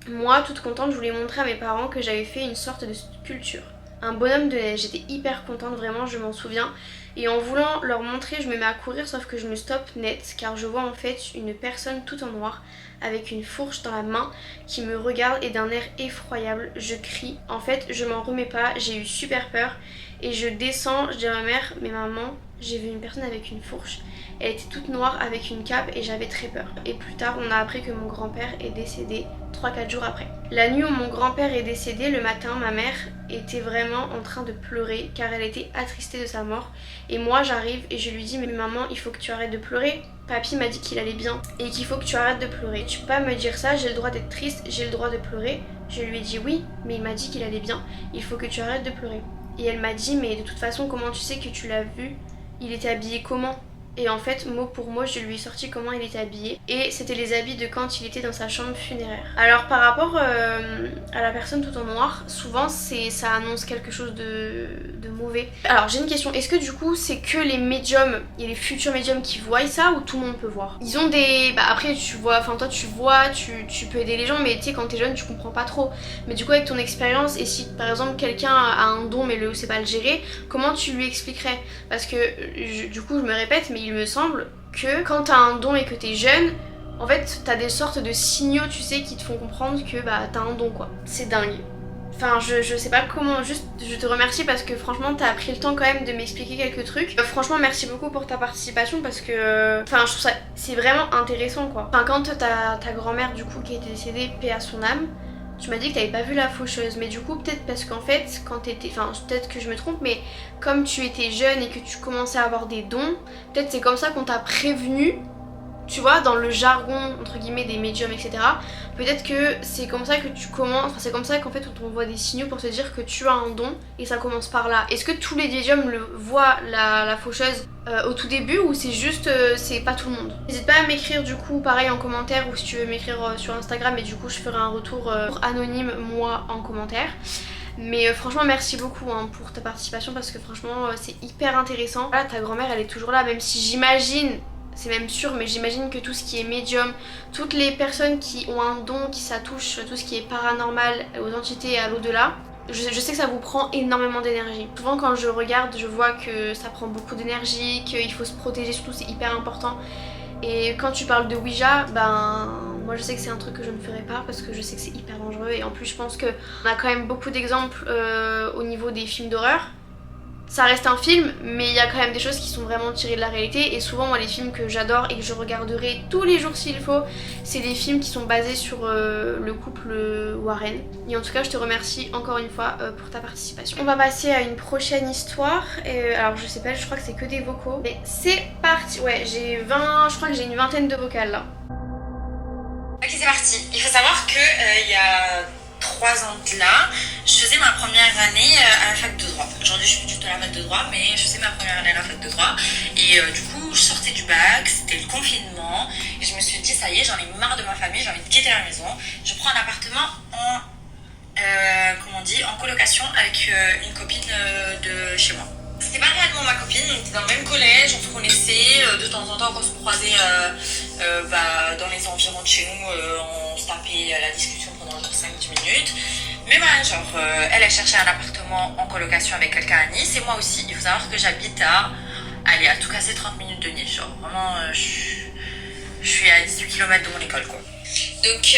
Moi, toute contente, je voulais montrer à mes parents que j'avais fait une sorte de sculpture. Un bonhomme de neige, j'étais hyper contente, vraiment, je m'en souviens. Et en voulant leur montrer, je me mets à courir, sauf que je me stoppe net, car je vois en fait une personne tout en noir, avec une fourche dans la main, qui me regarde et d'un air effroyable. Je crie. En fait, je m'en remets pas, j'ai eu super peur. Et je descends, je dis à ma mère, mais maman, j'ai vu une personne avec une fourche. Elle était toute noire avec une cape et j'avais très peur. Et plus tard, on a appris que mon grand-père est décédé 3-4 jours après. La nuit où mon grand-père est décédé, le matin, ma mère était vraiment en train de pleurer car elle était attristée de sa mort. Et moi, j'arrive et je lui dis, mais maman, il faut que tu arrêtes de pleurer. Papy m'a dit qu'il allait bien et qu'il faut que tu arrêtes de pleurer. Tu peux pas me dire ça, j'ai le droit d'être triste, j'ai le droit de pleurer. Je lui ai dit oui, mais il m'a dit qu'il allait bien, il faut que tu arrêtes de pleurer. Et elle m'a dit, mais de toute façon, comment tu sais que tu l'as vu? Il était habillé comment? Et en fait, mot pour mot, je lui ai sorti comment il était habillé. Et c'était les habits de quand il était dans sa chambre funéraire. Alors par rapport à la personne tout en noir, souvent ça annonce quelque chose de mauvais. Alors j'ai une question, est-ce que du coup c'est que les médiums et les futurs médiums qui voient ça ou tout le monde peut voir? Ils ont des... Bah après tu vois, enfin toi tu vois, tu peux aider les gens, mais tu sais quand t'es jeune tu comprends pas trop. Mais du coup avec ton expérience, et si par exemple quelqu'un a un don mais le sait pas le gérer, comment tu lui expliquerais? Parce que du coup je me répète, mais il me semble que quand t'as un don et que t'es jeune, en fait t'as des sortes de signaux, tu sais, qui te font comprendre que bah t'as un don quoi. C'est dingue. Enfin je sais pas comment, juste je te remercie parce que franchement t'as pris le temps quand même de m'expliquer quelques trucs. Franchement merci beaucoup pour ta participation parce que enfin je trouve ça c'est vraiment intéressant quoi. Enfin quand ta grand-mère du coup qui était décédée, paix à son âme, tu m'as dit que t'avais pas vu la faucheuse, mais du coup peut-être parce qu'en fait quand t'étais, enfin peut-être que je me trompe, mais comme tu étais jeune et que tu commençais à avoir des dons, peut-être c'est comme ça qu'on t'a prévenu, tu vois, dans le jargon entre guillemets des médiums etc. Peut-être que c'est comme ça que tu commences, enfin c'est comme ça qu'en fait on t'envoie des signaux pour te dire que tu as un don et ça commence par là. Est-ce que tous les médiums le voient la faucheuse au tout début ou c'est juste c'est pas tout le monde. N'hésite pas à m'écrire du coup pareil en commentaire ou si tu veux m'écrire sur Instagram et du coup je ferai un retour anonyme moi en commentaire. Mais franchement merci beaucoup hein, pour ta participation parce que franchement c'est hyper intéressant. Là ta grand-mère elle est toujours là même si j'imagine, c'est même sûr, mais j'imagine que tout ce qui est médium, toutes les personnes qui ont un don, qui ça touche, tout ce qui est paranormal, aux entités et à l'au-delà, je sais que ça vous prend énormément d'énergie. Souvent quand je regarde, je vois que ça prend beaucoup d'énergie, qu'il faut se protéger, surtout c'est hyper important. Et quand tu parles de Ouija, ben moi je sais que c'est un truc que je ne ferai pas parce que je sais que c'est hyper dangereux. Et en plus je pense qu'on a quand même beaucoup d'exemples au niveau des films d'horreur. Ça reste un film, mais il y a quand même des choses qui sont vraiment tirées de la réalité. Et souvent, moi, les films que j'adore et que je regarderai tous les jours s'il faut, c'est des films qui sont basés sur le couple Warren. Et en tout cas, je te remercie encore une fois pour ta participation. On va passer à une prochaine histoire. Alors, je sais pas, je crois que c'est que des vocaux. Mais c'est parti. Ouais, je crois que j'ai une vingtaine de vocales là. Ok, c'est parti. Il faut savoir que il y a 3 ans de là, je faisais ma première année à la fac de droit. Aujourd'hui, je suis plus du tout à la fac de droit, mais je faisais ma première année à la fac de droit. Et du coup, je sortais du bac, c'était le confinement. Et je me suis dit, ça y est, j'en ai marre de ma famille, j'ai envie de quitter la maison. Je prends un appartement en colocation avec une copine de chez moi. C'était pas réellement ma copine, on était dans le même collège, on se connaissait, de temps en temps quand on se croisait dans les environs de chez nous, on se tapait la discussion pendant 5-10 minutes. Mais voilà, elle cherchait un appartement en colocation avec quelqu'un à Nice et moi aussi. Il faut savoir que j'habite à tout casser 30 minutes de Nice, genre vraiment je suis à 18 km de mon école quoi. Donc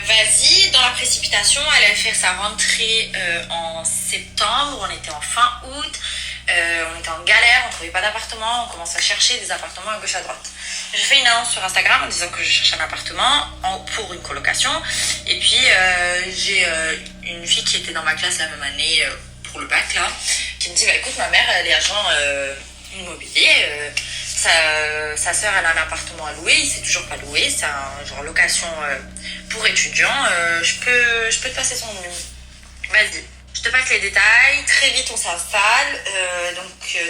vas-y, dans la précipitation, elle a fait sa rentrée en septembre, on était en fin août. On était en galère, on trouvait pas d'appartement, on commence à chercher des appartements à gauche à droite. J'ai fait une annonce sur Instagram en disant que je cherchais un appartement pour une colocation. Et puis j'ai une fille qui était dans ma classe la même année pour le bac là, qui me dit bah écoute ma mère elle est agent immobilier, sa sœur elle a un appartement à louer, il s'est toujours pas loué, c'est un genre location pour étudiants, je peux te passer son numéro. Vas-y. Je te passe les détails, très vite on s'installe,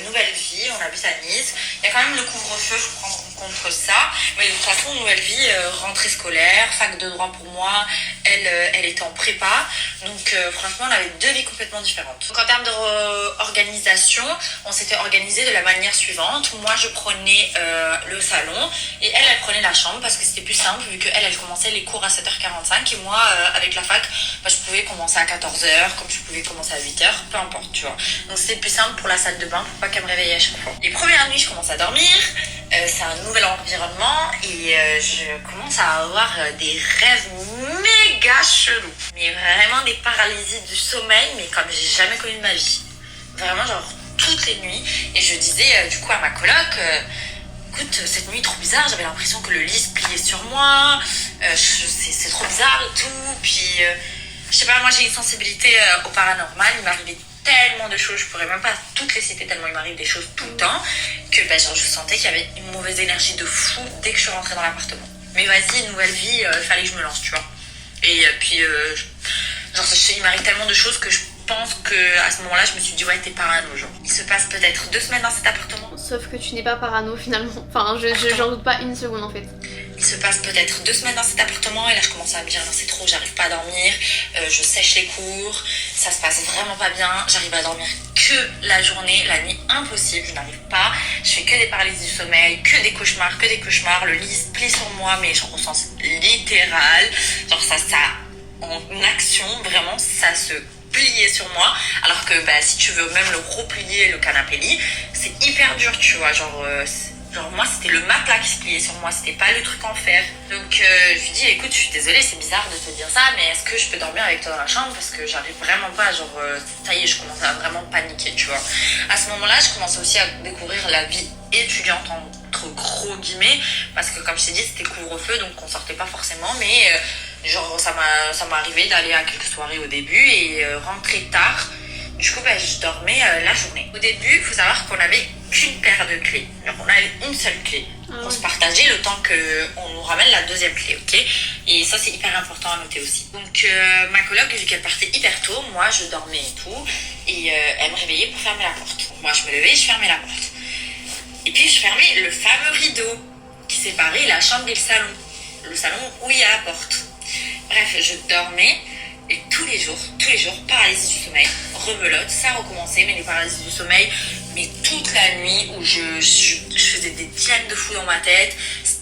nouvelle vie, on habite à Nice. Il y a quand même le couvre-feu, je prends en compte ça. Mais de toute façon, nouvelle vie, rentrée scolaire, fac de droit pour moi, elle était en prépa. Donc franchement, on avait 2 vies complètement différentes. Donc en termes d'organisation, on s'était organisé de la manière suivante. Moi, je prenais le salon et elle prenait la chambre parce que c'était plus simple vu qu'elle commençait les cours à 7h45 et moi, avec la fac, je pouvais commencer à 14h, comme je pouvais commencer à 8h, peu importe, tu vois. Donc c'était plus simple pour la salle de bain pour pas qu'elle me réveille à chaque fois. Les premières nuits, je commence à dormir, c'est un nouvel environnement et je commence à avoir des rêves méga chelous. Mais vraiment des paralysies du sommeil, mais comme j'ai jamais connu de ma vie. Vraiment, genre toutes les nuits. Et je disais du coup à ma coloc, écoute, cette nuit trop bizarre, j'avais l'impression que le lit se pliait sur moi, c'est trop bizarre et tout, puis je sais pas, moi j'ai une sensibilité au paranormal, il m'arrivait tellement de choses, je pourrais même pas toutes les citer tellement il m'arrive des choses tout le temps, que je sentais qu'il y avait une mauvaise énergie de fou dès que je suis rentrée dans l'appartement. Mais vas-y, nouvelle vie, fallait que je me lance, tu vois. Et puis, il m'arrive tellement de choses que je pense qu'à ce moment-là, je me suis dit, ouais, t'es parano, genre. Il se passe peut-être 2 semaines dans cet appartement. Sauf que tu n'es pas parano finalement. Enfin, j'en doute pas une seconde en fait. Il se passe peut-être 2 semaines dans cet appartement et là je commence à me dire non c'est trop, j'arrive pas à dormir, je sèche les cours, ça se passe vraiment pas bien, j'arrive à dormir que la journée, la nuit impossible, je n'arrive pas, je fais que des paralysies du sommeil, que des cauchemars, le lit se plie sur moi mais genre au sens littéral, genre ça en action, vraiment ça se plier sur moi, alors que si tu veux même le replier, le canapé lit, c'est hyper dur, tu vois, genre moi c'était le matelas qui se pliait sur moi, c'était pas le truc en fer. Donc je lui dis écoute je suis désolée c'est bizarre de te dire ça mais est-ce que je peux dormir avec toi dans la chambre parce que j'arrive vraiment pas, ça y est je commence à vraiment paniquer tu vois. À ce moment là je commence aussi à découvrir la vie étudiante entre gros guillemets parce que comme je t'ai dit c'était couvre-feu donc on sortait pas forcément mais ça m'a arrivé d'aller à quelques soirées au début et rentrer tard. Du coup, je dormais la journée. Au début, il faut savoir qu'on avait qu'une paire de clés. Alors, on avait une seule clé. On se partageait le temps qu'on nous ramène la 2e clé, ok? Et ça, c'est hyper important à noter aussi. Donc, ma coloc, vu qu'elle partait hyper tôt, moi, je dormais et tout. Et elle me réveillait pour fermer la porte. Donc, moi, je me levais et je fermais la porte. Et puis je fermais le fameux rideau qui séparait la chambre et le salon où il y a la porte. Bref, je dormais et tous les jours, paralysie du sommeil, rebelote, ça recommençait, mais les paralysies du sommeil, mais toute la nuit où je faisais des dièmes de fou dans ma tête,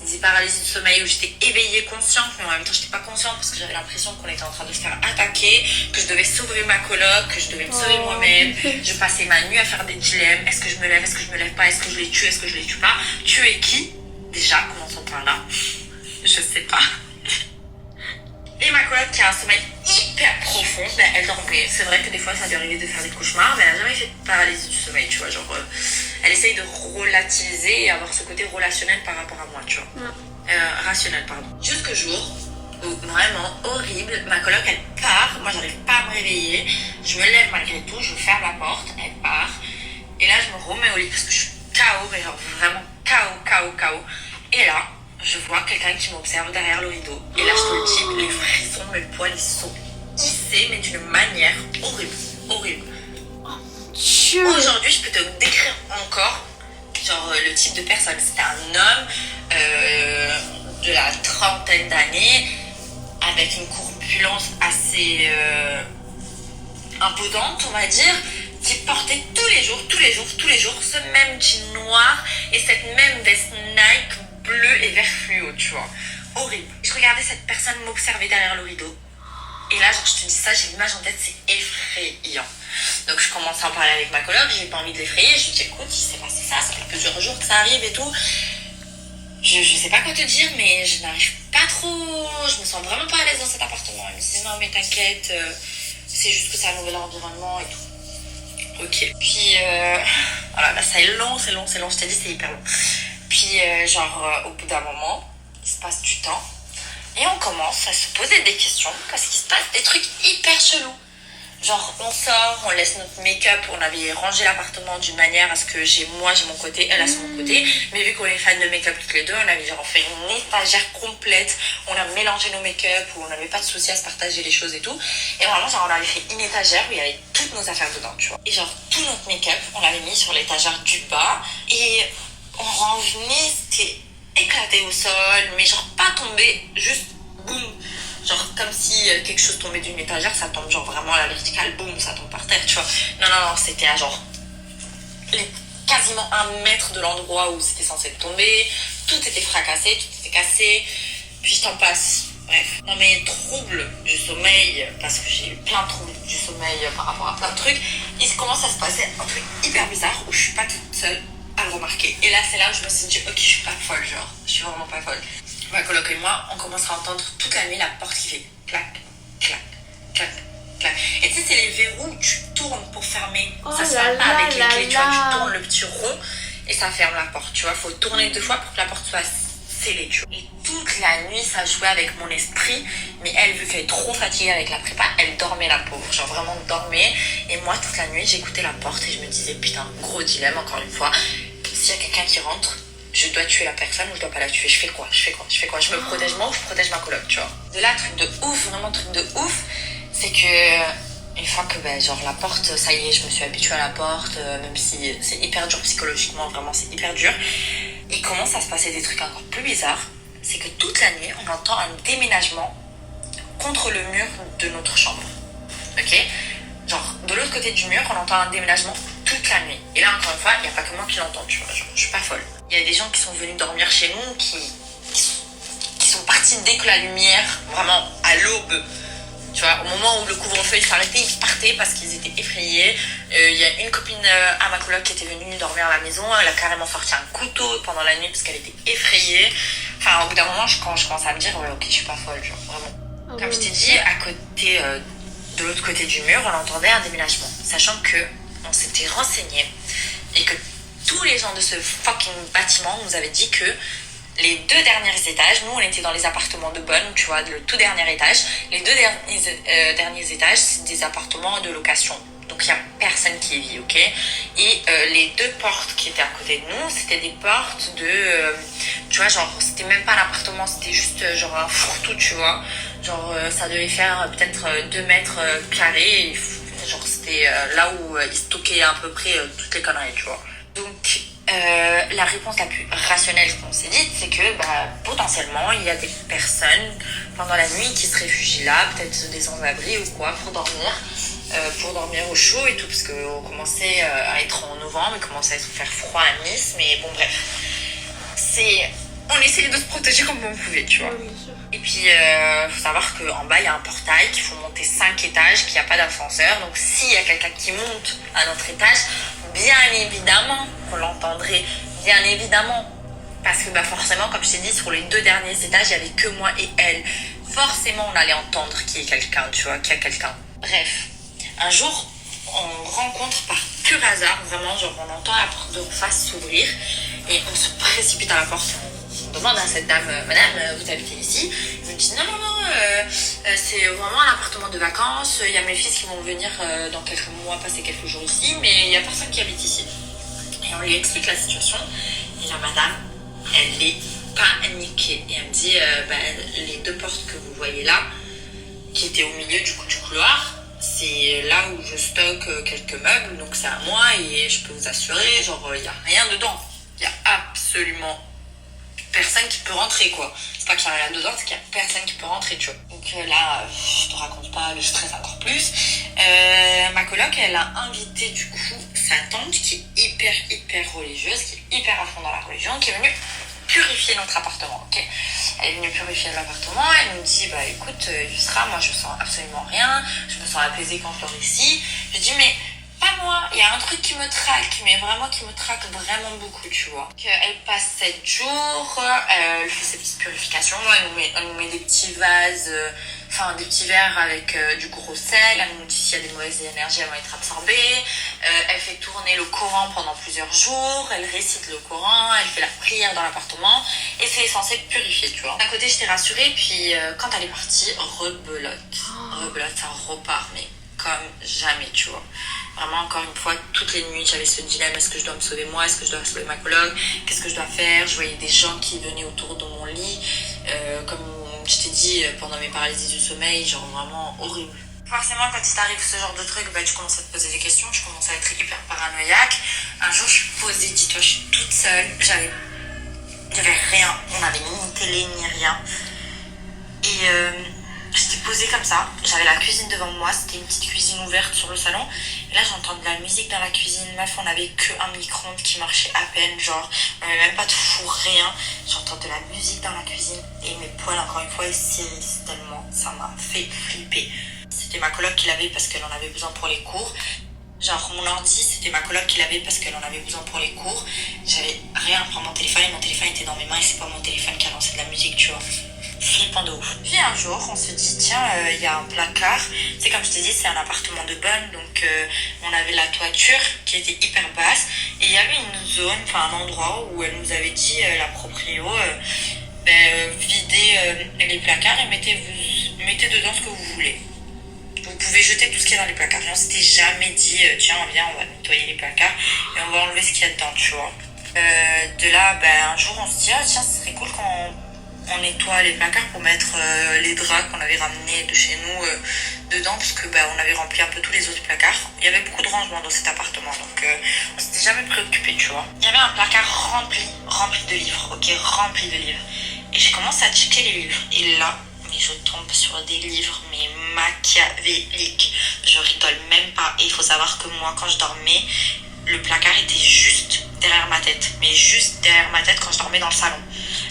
des paralysies du sommeil où j'étais éveillée, consciente, mais en même temps j'étais pas consciente parce que j'avais l'impression qu'on était en train de se faire attaquer, que je devais sauver ma coloc, que je devais me sauver moi-même. Je passais ma nuit à faire des dilemmes, est-ce que je me lève, est-ce que je me lève pas, est-ce que je les tue, est-ce que je les tue pas. Tuer qui? Déjà, commençons par là. Je sais pas. Et ma coloc qui a un sommeil hyper profond, ben, elle dormait. C'est vrai que des fois ça lui arrivait de faire des cauchemars, mais elle n'a jamais fait de paralysie du sommeil, tu vois. Genre, elle essaye de relativiser et avoir ce côté relationnel par rapport à moi, tu vois. Rationnel, pardon. Jusqu'au jour où, vraiment horrible, ma coloc elle part, moi j'arrive pas à me réveiller, je me lève malgré tout, je ferme la porte, elle part, et là je me remets au lit parce que je suis KO, mais genre vraiment KO. Et là, je vois quelqu'un qui m'observe derrière le rideau. Et là, je te le dis, les frissons, mes poils, ils sont hissés, mais d'une manière horrible. Aujourd'hui, je peux te décrire encore, genre, le type de personne. C'était un homme de la trentaine d'années, avec une corpulence assez imposante, on va dire, qui portait tous les jours, ce même jean noir et cette même veste Nike bleu et vert fluo, tu vois. Horrible. Je regardais cette personne m'observer derrière le rideau. Et là, genre, je te dis ça, j'ai l'image en tête, c'est effrayant. Donc, je commence à en parler avec ma coloc, j'ai pas envie de l'effrayer. Je lui dis, écoute, il s'est passé ça fait plusieurs jours que ça arrive et tout. Je sais pas quoi te dire, mais je n'arrive pas trop. Je me sens vraiment pas à l'aise dans cet appartement. Elle me disait, non, mais t'inquiète, c'est juste que c'est un nouvel environnement et tout. Ok. Puis, voilà, là, ça est long, je t'ai dit, c'est hyper long. Puis, au bout d'un moment, il se passe du temps et on commence à se poser des questions parce qu'il se passe des trucs hyper chelous. Genre, on sort, on laisse notre make-up, on avait rangé l'appartement d'une manière à ce que moi j'ai mon côté, elle a son côté. Mais vu qu'on est fans de make-up toutes les deux, on avait genre fait une étagère complète, on a mélangé nos make-up, où on n'avait pas de souci à se partager les choses et tout. Et vraiment, genre, on avait fait une étagère où il y avait toutes nos affaires dedans, tu vois. Et genre, tout notre make-up, on l'avait mis sur l'étagère du bas et on revenait, c'était éclaté au sol, mais genre pas tombé, juste boum. Genre comme si quelque chose tombait d'une étagère, ça tombe genre vraiment à la verticale, boum, ça tombe par terre, tu vois. Non, c'était à genre quasiment 1 mètre de l'endroit où c'était censé tomber. Tout était fracassé, tout était cassé. Puis je t'en passe. Bref. Non mais troubles du sommeil, parce que j'ai eu plein de troubles du sommeil par rapport à plein de trucs. Il commence à se passer un truc hyper bizarre où je suis pas toute seule à le remarquer. Et là, c'est là où je me suis dit, ok, je suis pas folle, genre. Je suis vraiment pas folle. Ma coloc et moi, on commence à entendre toute la nuit la porte qui fait clac, clac, clac, clac. Et tu sais, c'est les verrous où tu tournes pour fermer. Ça se ferme pas avec les clés, tu vois. Tu tournes le petit rond et ça ferme la porte, tu vois. Faut tourner 2 fois pour que la porte soit scellée, tu vois. Et toute la nuit, ça jouait avec mon esprit. Mais elle, vu qu'elle est trop fatiguée avec la prépa, elle dormait, la pauvre. Genre vraiment dormait. Et moi, toute la nuit, j'écoutais la porte et je me disais, putain, gros dilemme, encore une fois. S'il y a quelqu'un qui rentre, je dois tuer la personne ou je dois pas la tuer. Je fais quoi? Je me protège moi ou je protège ma coloc, tu vois. De là, truc de ouf, vraiment truc de ouf, c'est que une fois que genre la porte, ça y est, je me suis habituée à la porte, même si c'est hyper dur psychologiquement, vraiment c'est hyper dur. Il commence à se passer des trucs encore plus bizarres. C'est que toute la nuit, on entend un déménagement contre le mur de notre chambre. Ok? Genre, de l'autre côté du mur, on entend un déménagement toute la nuit. Et là, encore une fois, il n'y a pas que moi qui l'entends, tu vois. Genre, je suis pas folle. Il y a des gens qui sont venus dormir chez nous, qui sont partis dès que la lumière, vraiment à l'aube, tu vois, au moment où le couvre-feu il s'arrêtait, ils partaient parce qu'ils étaient effrayés. Il y a une copine à ma coloc qui était venue dormir à la maison, elle a carrément sorti un couteau pendant la nuit parce qu'elle était effrayée. Enfin, au bout d'un moment, quand je commence à me dire, ouais, ok, je suis pas folle, genre, vraiment. Comme je t'ai dit, à côté, de l'autre côté du mur, on entendait un déménagement, sachant que on s'était renseigné et que tous les gens de ce fucking bâtiment nous avaient dit que les 2 derniers étages, nous on était dans les appartements de Bonn, tu vois, le tout dernier étage, les 2 derniers étages, c'est des appartements de location. Donc il n'y a personne qui y vit, ok? Et les 2 portes qui étaient à côté de nous, c'était des portes de... tu vois, genre, c'était même pas un appartement, c'était juste genre un fourre-tout, tu vois. Genre, ça devait faire peut-être 2 mètres carrés. Et, genre, c'était là où ils stockaient à peu près toutes les conneries, tu vois. Donc, La réponse la plus rationnelle qu'on s'est dite, c'est que potentiellement il y a des personnes pendant la nuit qui se réfugient là, peut-être des sans-abri ou quoi, pour dormir au chaud et tout, parce qu'on commençait à être en novembre, il commençait à se faire froid à Nice, mais bon bref, on essayait de se protéger comme on pouvait, tu vois. Oui, bien sûr. Et puis, faut savoir qu'en bas, il y a un portail, qu'il faut monter 5 étages, qu'il n'y a pas d'ascenseur. Donc, s'il y a quelqu'un qui monte à notre étage, bien évidemment qu'on l'entendrait. Bien évidemment. Parce que forcément, comme je t'ai dit, sur les 2 derniers étages, il n'y avait que moi et elle. Forcément, on allait entendre qu'il y a quelqu'un, tu vois, qu'il y a quelqu'un. Bref, un jour, on rencontre par pur hasard, vraiment, genre on entend la porte d'en face s'ouvrir et on se précipite à la porte. On demande à cette dame, madame, vous habitez ici? Elle me dit non, c'est vraiment un appartement de vacances, il y a mes fils qui vont venir dans quelques mois passer quelques jours ici, mais il n'y a personne qui habite ici. Et on lui explique la situation, et la madame, elle est paniquée. Et elle me dit, les 2 portes que vous voyez là, qui étaient au milieu du couloir, c'est là où je stocke quelques meubles, donc c'est à moi, et je peux vous assurer, genre, il n'y a rien dedans. Il n'y a absolument personne qui peut rentrer, quoi. C'est pas qu'il y a rien dedans, c'est qu'il y a personne qui peut rentrer, tu vois. Donc là, je te raconte pas le stress encore plus. Ma coloc, elle a invité du coup sa tante qui est hyper religieuse, qui est hyper à fond dans la religion, qui est venue purifier notre appartement, ok. Elle est venue purifier l'appartement, elle nous dit, écoute, Yusra, moi je sens absolument rien, je me sens apaisée quand je dors ici. Je dis, mais pas moi, il y a un truc qui me traque, mais vraiment qui me traque vraiment beaucoup, tu vois. Elle passe 7 jours, elle fait ses petites purifications, elle nous met des petits vases, des petits verres avec du gros sel, elle nous dit s'il y a des mauvaises énergies, elles vont être absorbées, elle fait tourner le Coran pendant plusieurs jours, elle récite le Coran, elle fait la prière dans l'appartement, et c'est censé purifier, tu vois. D'un côté, j'étais rassurée, puis quand elle est partie, rebelote, ça repart, mais comme jamais, tu vois. Vraiment, encore une fois, toutes les nuits, j'avais ce dilemme, est-ce que je dois me sauver moi, est-ce que je dois sauver ma coloc, qu'est-ce que je dois faire? Je voyais des gens qui venaient autour de mon lit, comme je t'ai dit, pendant mes paralysies du sommeil, genre vraiment horrible. Forcément, quand il t'arrive ce genre de truc, tu commences à te poser des questions, tu commences à être hyper paranoïaque. Un jour, je suis posée, dis-toi, je suis toute seule, il n'y avait rien, on n'avait ni télé, ni rien. Et j'étais posée comme ça, j'avais la cuisine devant moi, c'était une petite cuisine ouverte sur le salon. Et là, j'entends de la musique dans la cuisine, meuf, on n'avait qu'un micro-ondes qui marchait à peine, genre, on n'avait même pas de four, rien. J'entends de la musique dans la cuisine et mes poils, encore une fois, ils s'irrissent tellement, ça m'a fait flipper. C'était ma coloc qui l'avait parce qu'elle en avait besoin pour les cours. Genre, mon ordi, c'était ma coloc qui l'avait parce qu'elle en avait besoin pour les cours. J'avais rien à prendre mon téléphone et mon téléphone était dans mes mains et c'est pas mon téléphone qui a lancé de la musique, tu vois. Flippant de ouf. Puis un jour, on se dit, tiens, il y a un placard. C'est comme je t'ai dit, c'est un appartement de bonne, donc on avait la toiture qui était hyper basse. Et il y avait une zone, un endroit où elle nous avait dit, la proprio, videz les placards et mettez dedans ce que vous voulez. Vous pouvez jeter tout ce qu'il y a dans les placards. Et on s'était jamais dit, tiens, viens, on va nettoyer les placards et on va enlever ce qu'il y a dedans, tu vois. De là, un jour, on se dit, tiens, ce serait cool quand on nettoie les placards pour mettre les draps qu'on avait ramenés de chez nous dedans, parce que on avait rempli un peu tous les autres placards. Il y avait beaucoup de rangements dans cet appartement, donc on s'était jamais préoccupé, tu vois. Il y avait un placard rempli de livres, ok, rempli de livres. Et j'ai commencé à checker les livres. Et là, mais je tombe sur des livres, mais machiavéliques. Je rigole même pas. Et il faut savoir que moi, quand je dormais, le placard était juste derrière ma tête. Mais juste derrière ma tête quand je dormais dans le salon.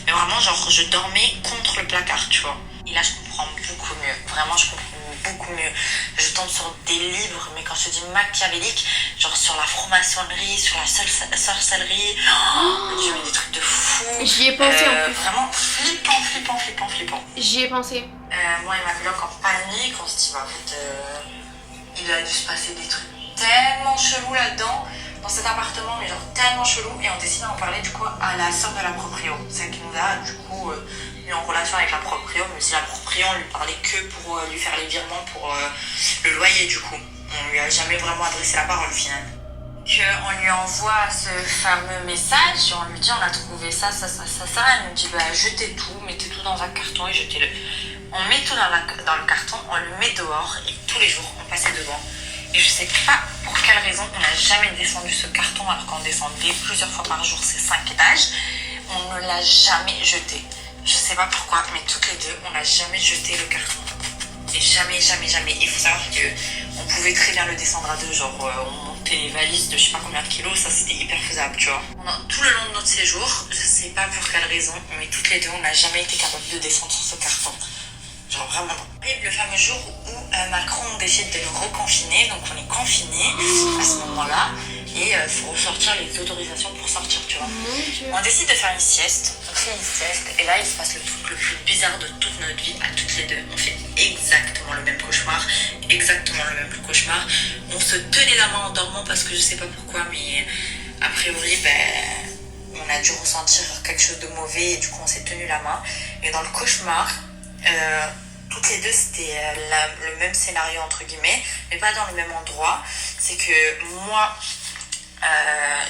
Mais vraiment, genre, je dormais contre le placard, tu vois. Et là, je comprends beaucoup mieux. Vraiment, je comprends beaucoup mieux. Je tombe sur des livres, mais quand je te dis machiavélique, genre sur la franc-maçonnerie, sur la sorcellerie, je mets des trucs de fou. J'y ai pensé en plus. Vraiment flippant. J'y ai pensé. Moi et ma coloc en panique, on se dit, en fait, il a dû se passer des trucs tellement chelous là-dedans, dans cet appartement, mais genre tellement chelou, et on décide d'en parler du coup à la sœur de la proprio, celle qui nous a du coup mis en relation avec la proprio, mais si la proprio on lui parlait que pour lui faire les virements pour le loyer, du coup on lui a jamais vraiment adressé la parole au final. On lui envoie ce fameux message, on lui dit on a trouvé ça, elle nous dit jetez tout, mettez tout dans un carton et jetez-le. On met tout dans le carton, on le met dehors et tous les jours on passait devant Et je sais pas pour quelle raison on n'a jamais descendu ce carton alors qu'on descendait plusieurs fois par jour ces 5 étages. On ne l'a jamais jeté. Je sais pas pourquoi, mais toutes les deux, on n'a jamais jeté le carton. Et jamais, jamais, jamais. Il faut savoir qu'on pouvait très bien le descendre à deux, genre on montait les valises de je sais pas combien de kilos, ça c'était hyper faisable, tu vois. Pendant tout le long de notre séjour, je sais pas pour quelle raison, mais toutes les deux, on n'a jamais été capable de descendre sur ce carton. Genre vraiment non. Le fameux jour où Macron décide de nous reconfiner, donc on est confinés à ce moment-là, et il faut ressortir les autorisations pour sortir, tu vois. On décide de faire une sieste, on fait une sieste, et là il se passe le truc le plus bizarre de toute notre vie à toutes les deux. On fait exactement le même cauchemar, On se tenait la main en dormant parce que je sais pas pourquoi, mais a priori, on a dû ressentir quelque chose de mauvais, et du coup on s'est tenu la main. Et dans le cauchemar, toutes les deux c'était le même scénario entre guillemets, mais pas dans le même endroit. C'est que moi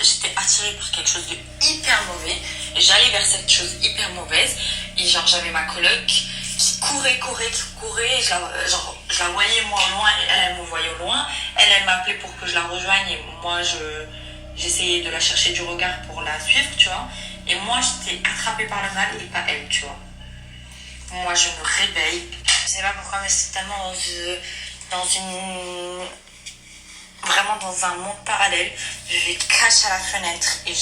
j'étais attirée par quelque chose de hyper mauvais et j'allais vers cette chose hyper mauvaise, et genre j'avais ma coloc qui courait, et je la voyais moi au loin, et elle me voyait au loin, elle m'appelait pour que je la rejoigne, et moi j'essayais de la chercher du regard pour la suivre, tu vois, et moi j'étais attrapée par le mal et pas elle, tu vois. Moi je me réveille, je sais pas pourquoi, mais c'est tellement vraiment dans un monde parallèle. Je vais cacher à la fenêtre et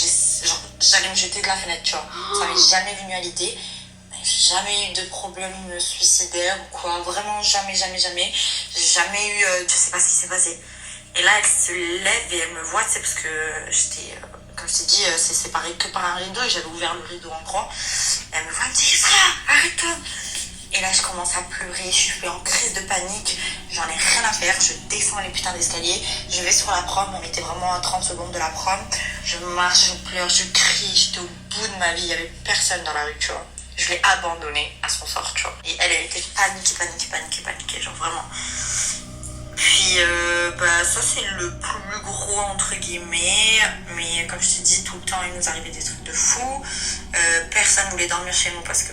j'allais me jeter de la fenêtre, tu vois. Ça m'est jamais venu à l'idée. J'ai jamais eu de problème suicidaire ou quoi, vraiment jamais. J'ai jamais eu, je sais pas ce qui s'est passé. Et là elle se lève et elle me voit, c'est parce que j'étais, comme je t'ai dit, c'est séparé que par un rideau, et j'avais ouvert le rideau en grand. Elle me voit, elle me dit frère, arrête-toi. Et là je commence à pleurer, je suis en crise de panique, j'en ai rien à faire, je descends les putains d'escaliers, je vais sur la prom, on était vraiment à 30 secondes de la prom, je marche, je pleure, je crie, j'étais au bout de ma vie, il y avait personne dans la rue, tu vois. Je l'ai abandonnée à son sort, tu vois. Et elle était paniquée, genre vraiment. Puis ça c'est le plus gros entre guillemets, mais comme je t'ai dit, tout le temps il nous arrivait des trucs de fou. Personne voulait dormir chez nous parce que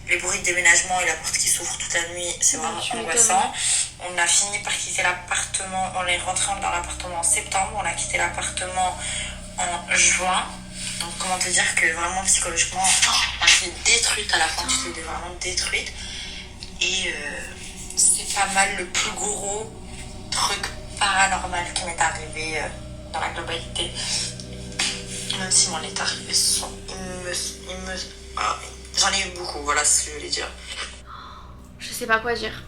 les bruits de déménagement et la porte qui s'ouvre toute la nuit, c'est vraiment angoissant. On a fini par quitter l'appartement, on est rentré dans l'appartement en septembre, on a quitté l'appartement en juin. Donc comment te dire que vraiment psychologiquement, on s'est détruite à la fin, tu t'es vraiment détruite. Et c'est pas mal le plus gros truc paranormal qui m'est arrivé dans la globalité. Même si m'en est arrivé sans... J'en ai eu beaucoup, voilà ce que je voulais dire. Je sais pas quoi dire.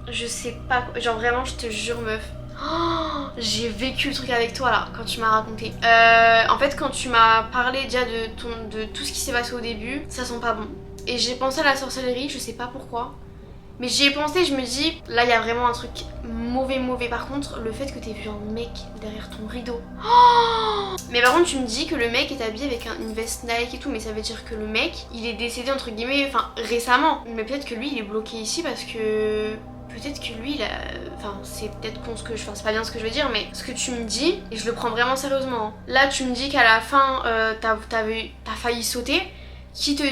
Je sais pas quoi... Genre vraiment, je te jure meuf. Oh, j'ai vécu le truc avec toi là, quand tu m'as raconté. En fait, quand tu m'as parlé déjà de tout ce qui s'est passé au début, ça sent pas bon. Et j'ai pensé à la sorcellerie, je sais pas pourquoi. Mais j'y ai pensé, je me dis, là il y a vraiment un truc mauvais. Par contre, le fait que t'aies vu un mec derrière ton rideau. Oh, mais par contre, tu me dis que le mec est habillé avec une veste Nike et tout, mais ça veut dire que le mec, il est décédé entre guillemets, enfin récemment. Mais peut-être que lui, il est bloqué ici parce que... Peut-être que lui, enfin c'est peut-être con ce que c'est pas bien ce que je veux dire, mais ce que tu me dis, et je le prends vraiment sérieusement. Là, tu me dis qu'à la fin, t'as failli sauter.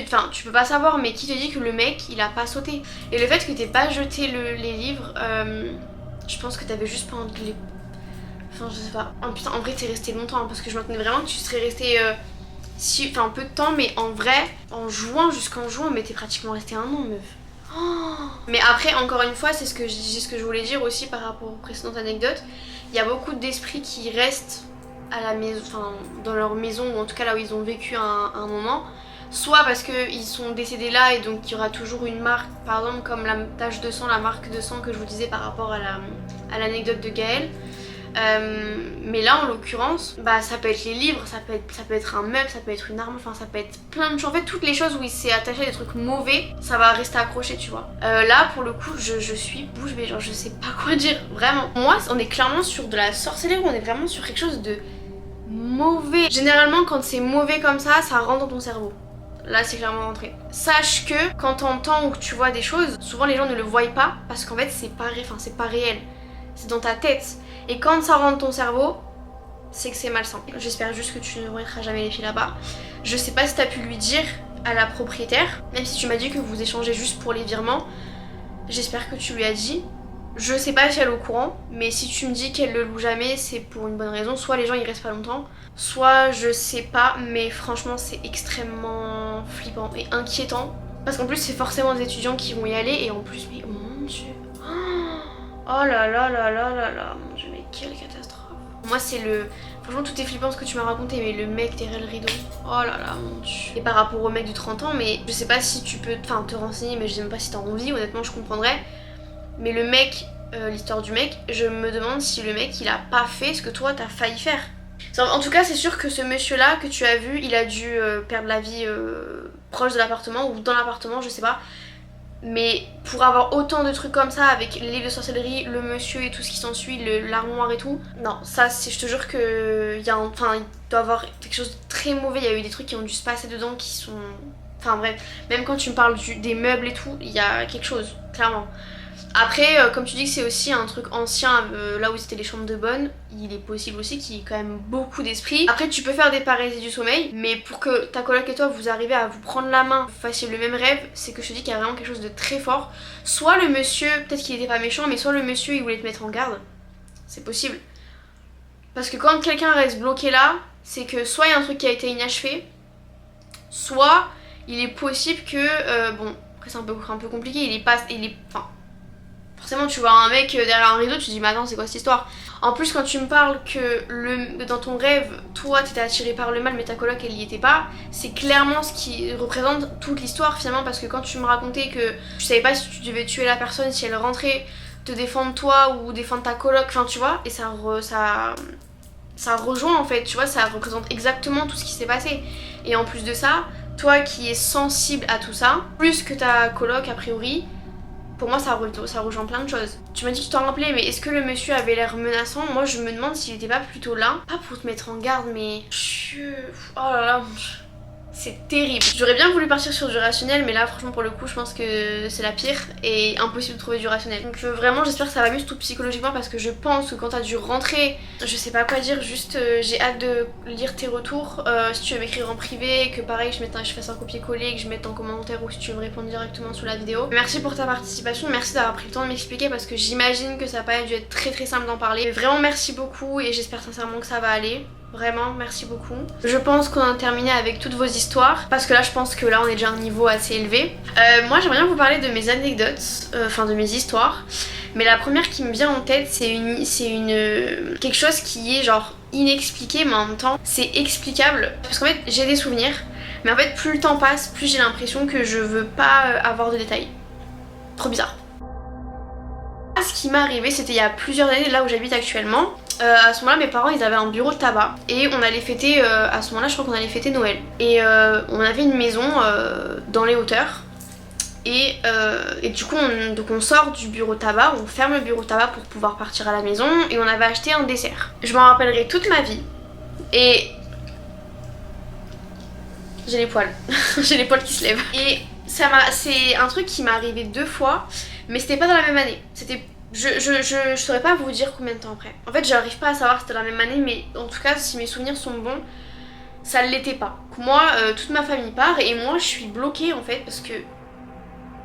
Enfin, tu peux pas savoir, mais qui te dit que le mec il a pas sauté? Et le fait que t'aies pas jeté les livres, je pense que t'avais juste pas envie de les. Enfin, je sais pas. Oh putain, en vrai, t'es resté longtemps hein, parce que je m'attendais vraiment que tu serais resté enfin, peu de temps, mais en vrai, jusqu'en juin, mais t'es pratiquement resté 1 an, meuf. Oh, mais après, encore une fois, c'est ce que je voulais dire aussi par rapport aux précédentes anecdotes. Il y a beaucoup d'esprits qui restent à la maison, enfin, dans leur maison, ou en tout cas là où ils ont vécu un moment. Soit parce qu'ils sont décédés là et donc il y aura toujours une marque, par exemple comme la tache de sang, la marque de sang que je vous disais par rapport à l'anecdote de Gaël. Mais là en l'occurrence, ça peut être les livres, ça peut être un meuble, ça peut être une arme, enfin ça peut être plein de choses. En fait toutes les choses où il s'est attaché à des trucs mauvais, ça va rester accroché, tu vois. Là pour le coup je suis bouche bée, genre je sais pas quoi dire, vraiment. Moi on est clairement sur de la sorcellerie, on est vraiment sur quelque chose de mauvais. Généralement quand c'est mauvais comme ça rentre dans ton cerveau. Là c'est clairement rentré. Sache que quand t'entends ou que tu vois des choses, souvent les gens ne le voient pas parce qu'en fait c'est pas réel. C'est dans ta tête. Et quand ça rentre dans ton cerveau, c'est que c'est malsain. J'espère juste que tu ne remettras jamais les filles là-bas. Je sais pas si t'as pu lui dire à la propriétaire, même si tu m'as dit que vous échangez juste pour les virements. J'espère que tu lui as dit. Je sais pas si elle est au courant, mais si tu me dis qu'elle le loue jamais, c'est pour une bonne raison. Soit les gens ils restent pas longtemps, soit je sais pas, mais franchement c'est extrêmement flippant et inquiétant. Parce qu'en plus c'est forcément des étudiants qui vont y aller et en plus, mais oh mon dieu. Oh là là là là là là, mon dieu, mais quelle catastrophe. Moi c'est le... Franchement tout est flippant ce que tu m'as raconté, mais le mec derrière le rideau, oh là là mon dieu. Et par rapport au mec de 30 ans, mais je sais pas si tu peux te renseigner, mais je sais même pas si t'as envie, honnêtement je comprendrais. Mais le mec, l'histoire du mec, je me demande si le mec il a pas fait ce que toi t'as failli faire. En tout cas c'est sûr que ce monsieur là que tu as vu, il a dû perdre la vie proche de l'appartement ou dans l'appartement, je sais pas. Mais pour avoir autant de trucs comme ça avec les livres de sorcellerie, le monsieur et tout ce qui s'ensuit, l'armoire et tout, non, ça c'est, je te jure que il doit y avoir quelque chose de très mauvais. Il y a eu des trucs qui ont dû se passer dedans qui sont... Enfin bref, même quand tu me parles des meubles et tout, il y a quelque chose, clairement. Après, comme tu dis que c'est aussi un truc ancien, là où c'était les chambres de bonne, il est possible aussi qu'il y ait quand même beaucoup d'esprit. Après, tu peux faire des parésies du sommeil, mais pour que ta coloc et toi vous arrivez à vous prendre la main, vous fassiez le même rêve, c'est que je te dis qu'il y a vraiment quelque chose de très fort. Soit le monsieur, peut-être qu'il était pas méchant, mais soit le monsieur il voulait te mettre en garde. C'est possible. Parce que quand quelqu'un reste bloqué là, c'est que soit il y a un truc qui a été inachevé, soit il est possible que, bon, après c'est un peu compliqué, enfin, forcément tu vois un mec derrière un rideau, tu te dis mais attends c'est quoi cette histoire. En plus quand tu me parles que dans ton rêve, toi t'étais attiré par le mal mais ta coloc elle y était pas, c'est clairement ce qui représente toute l'histoire finalement, parce que quand tu me racontais que tu savais pas si tu devais tuer la personne si elle rentrait, te défendre toi ou défendre ta coloc, enfin tu vois, et ça rejoint en fait, tu vois, ça représente exactement tout ce qui s'est passé. Et en plus de ça, toi qui es sensible à tout ça, plus que ta coloc a priori, pour moi ça rejoint plein de choses. Tu m'as dit que tu t'en rappelais, mais est-ce que le monsieur avait l'air menaçant? Moi je me demande s'il était pas plutôt là, pas pour te mettre en garde, mais... Oh là là, c'est terrible. J'aurais bien voulu partir sur du rationnel, mais là franchement pour le coup je pense que c'est la pire et impossible de trouver du rationnel. Donc vraiment j'espère que ça va mieux tout psychologiquement, parce que je pense que quand t'as dû rentrer, je sais pas quoi dire, juste j'ai hâte de lire tes retours. Si tu veux m'écrire en privé, que pareil je fasse un copier-coller, que je mette en commentaire, ou si tu veux me répondre directement sous la vidéo. Merci pour ta participation, merci d'avoir pris le temps de m'expliquer, parce que j'imagine que ça n'a pas dû être très simple d'en parler. Mais vraiment merci beaucoup et j'espère sincèrement que ça va aller. Vraiment, merci beaucoup. Je pense qu'on a terminé avec toutes vos histoires, parce que là je pense que là on est déjà à un niveau assez élevé. Moi j'aimerais bien vous parler de mes anecdotes, enfin de mes histoires. Mais la première qui me vient en tête c'est quelque chose qui est genre inexpliqué, mais en même temps c'est explicable. Parce qu'en fait j'ai des souvenirs, mais en fait plus le temps passe, plus j'ai l'impression que je veux pas avoir de détails. Trop bizarre. Ce qui m'est arrivé, c'était il y a plusieurs années, là où j'habite actuellement. À ce moment-là, mes parents ils avaient un bureau de tabac et on allait fêter, à ce moment-là je crois qu'on allait fêter Noël. Et on avait une maison dans les hauteurs. Et du coup on sort du bureau de tabac, on ferme le bureau de tabac pour pouvoir partir à la maison, et on avait acheté un dessert. Je m'en rappellerai toute ma vie. Et j'ai les poils, j'ai les poils qui se lèvent. Et c'est un truc qui m'est arrivé 2 fois, mais c'était pas dans la même année. Je saurais pas vous dire combien de temps après. En fait j'arrive pas à savoir si c'était la même année, mais en tout cas si mes souvenirs sont bons, ça l'était pas. Moi toute ma famille part et moi je suis bloquée en fait, parce que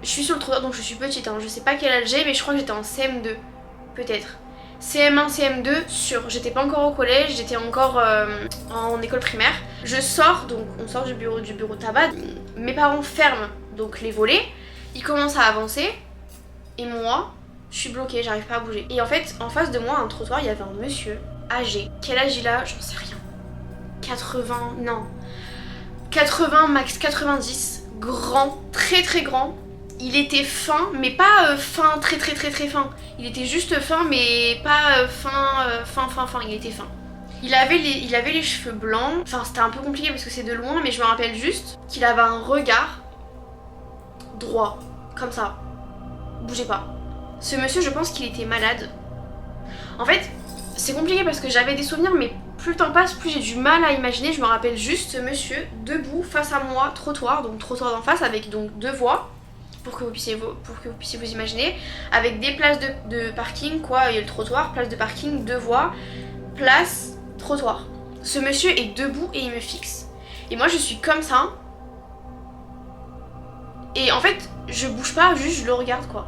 je suis sur le trottoir, donc je suis petite, hein. Je sais pas quel âge j'ai, mais je crois que j'étais en CM2 peut-être. CM1, CM2 sûr, j'étais pas encore au collège, j'étais encore en école primaire. Je sors, donc on sort du bureau de tabac, mes parents ferment donc les volets, ils commencent à avancer et moi je suis bloquée, j'arrive pas à bouger. Et en fait en face de moi, un trottoir, il y avait un monsieur âgé. Quel âge il a? J'en sais rien. 80, non. 80 max 90, grand, très grand. Il était fin, mais pas fin très fin. Il était juste fin, mais pas fin. Il était fin. Il avait les cheveux blancs. Enfin, c'était un peu compliqué parce que c'est de loin, mais je me rappelle juste qu'il avait un regard droit, comme ça. Bougez pas. Ce monsieur, je pense qu'il était malade. En fait, c'est compliqué parce que j'avais des souvenirs, mais plus le temps passe, plus j'ai du mal à imaginer. Je me rappelle juste ce monsieur debout face à moi, trottoir, donc trottoir d'en face avec donc 2 voies. Pour que vous puissiez vous imaginer, avec des places de parking, quoi. Il y a le trottoir, place de parking, 2 voies, place, trottoir. Ce monsieur est debout et il me fixe. Et moi je suis comme ça. Et en fait je bouge pas, juste je le regarde, quoi.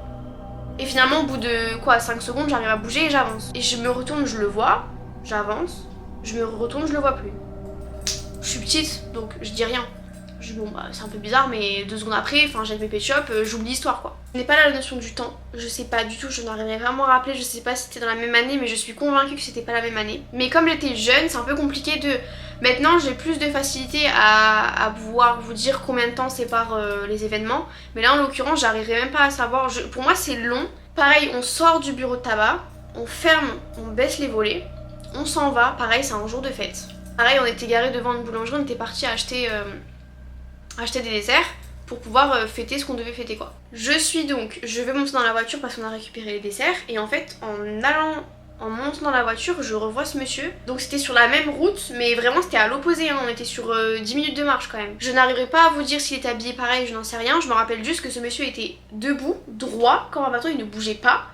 Et finalement au bout de quoi 5 secondes j'arrive à bouger et j'avance. Et je me retourne, je le vois, j'avance, je me retourne, je le vois plus. Je suis petite donc je dis rien. Bon bah c'est un peu bizarre mais 2 secondes après, enfin j'ai mes pet shop, j'oublie l'histoire quoi. Je n'ai pas la notion du temps, je sais pas du tout, je n'arriverai vraiment à rappeler, je sais pas si c'était dans la même année mais je suis convaincue que c'était pas la même année. Mais comme j'étais jeune, c'est un peu compliqué de... Maintenant j'ai plus de facilité à pouvoir vous dire combien de temps sépare les événements. Mais là en l'occurrence j'arriverai même pas à savoir, pour moi c'est long. Pareil, on sort du bureau de tabac, on ferme, on baisse les volets, on s'en va, pareil c'est un jour de fête. Pareil on était garé devant une boulangerie, on était parti acheter des desserts pour pouvoir fêter ce qu'on devait fêter quoi. Je vais monter dans la voiture parce qu'on a récupéré les desserts et en fait en montant dans la voiture je revois ce monsieur. Donc c'était sur la même route mais vraiment c'était à l'opposé, hein. On était sur 10 minutes de marche quand même. Je n'arriverai pas à vous dire s'il était habillé pareil, je n'en sais rien. Je me rappelle juste que ce monsieur était debout, droit, comme un bâton, il ne bougeait pas.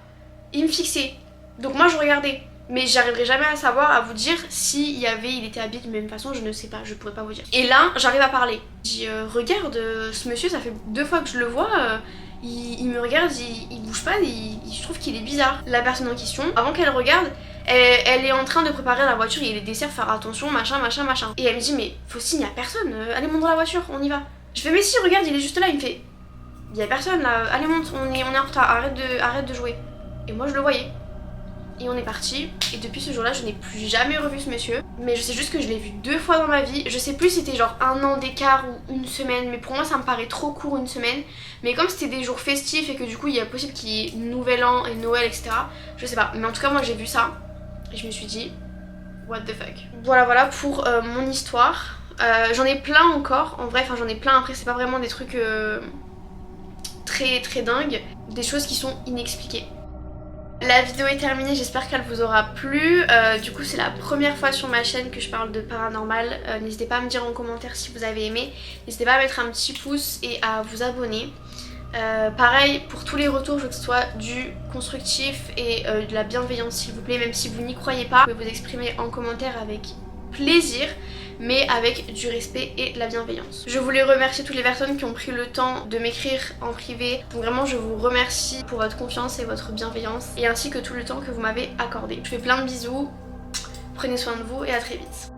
Il me fixait. Donc moi je regardais. Mais j'arriverai jamais à savoir, à vous dire il était habillé de la même façon, je ne sais pas, je pourrais pas vous dire. Et là, j'arrive à parler. Je dis, regarde, ce monsieur, ça fait 2 fois que je le vois, il me regarde, il bouge pas, je trouve qu'il est bizarre. La personne en question, avant qu'elle regarde, elle est en train de préparer la voiture, il y a les desserts, faire attention, machin. Et elle me dit, mais Faustine, y a personne, allez monte dans la voiture, on y va. Je fais, mais si, regarde, il est juste là, il me fait, y a personne là, allez monte, on est en retard, arrête de jouer. Et moi je le voyais. Et on est parti, et depuis ce jour-là, je n'ai plus jamais revu ce monsieur. Mais je sais juste que je l'ai vu 2 fois dans ma vie. Je sais plus si c'était genre 1 an d'écart ou 1 semaine, mais pour moi ça me paraît trop court 1 semaine. Mais comme c'était des jours festifs et que du coup il y a possible qu'il y ait Nouvel An et Noël, etc. Je sais pas, mais en tout cas moi j'ai vu ça, et je me suis dit, what the fuck. Voilà pour mon histoire. J'en ai plein encore, en vrai, enfin j'en ai plein après, c'est pas vraiment des trucs très dingues. Des choses qui sont inexpliquées. La vidéo est terminée, j'espère qu'elle vous aura plu. Du coup c'est la première fois sur ma chaîne que je parle de paranormal. N'hésitez pas à me dire en commentaire si vous avez aimé. N'hésitez pas à mettre un petit pouce et à vous abonner. Pareil pour tous les retours, je veux que ce soit du constructif et de la bienveillance s'il vous plaît. Même si vous n'y croyez pas, vous pouvez vous exprimer en commentaire avec plaisir, mais avec du respect et de la bienveillance. Je voulais remercier toutes les personnes qui ont pris le temps de m'écrire en privé. Donc vraiment je vous remercie pour votre confiance et votre bienveillance, et ainsi que tout le temps que vous m'avez accordé. Je vous fais plein de bisous, prenez soin de vous et à très vite.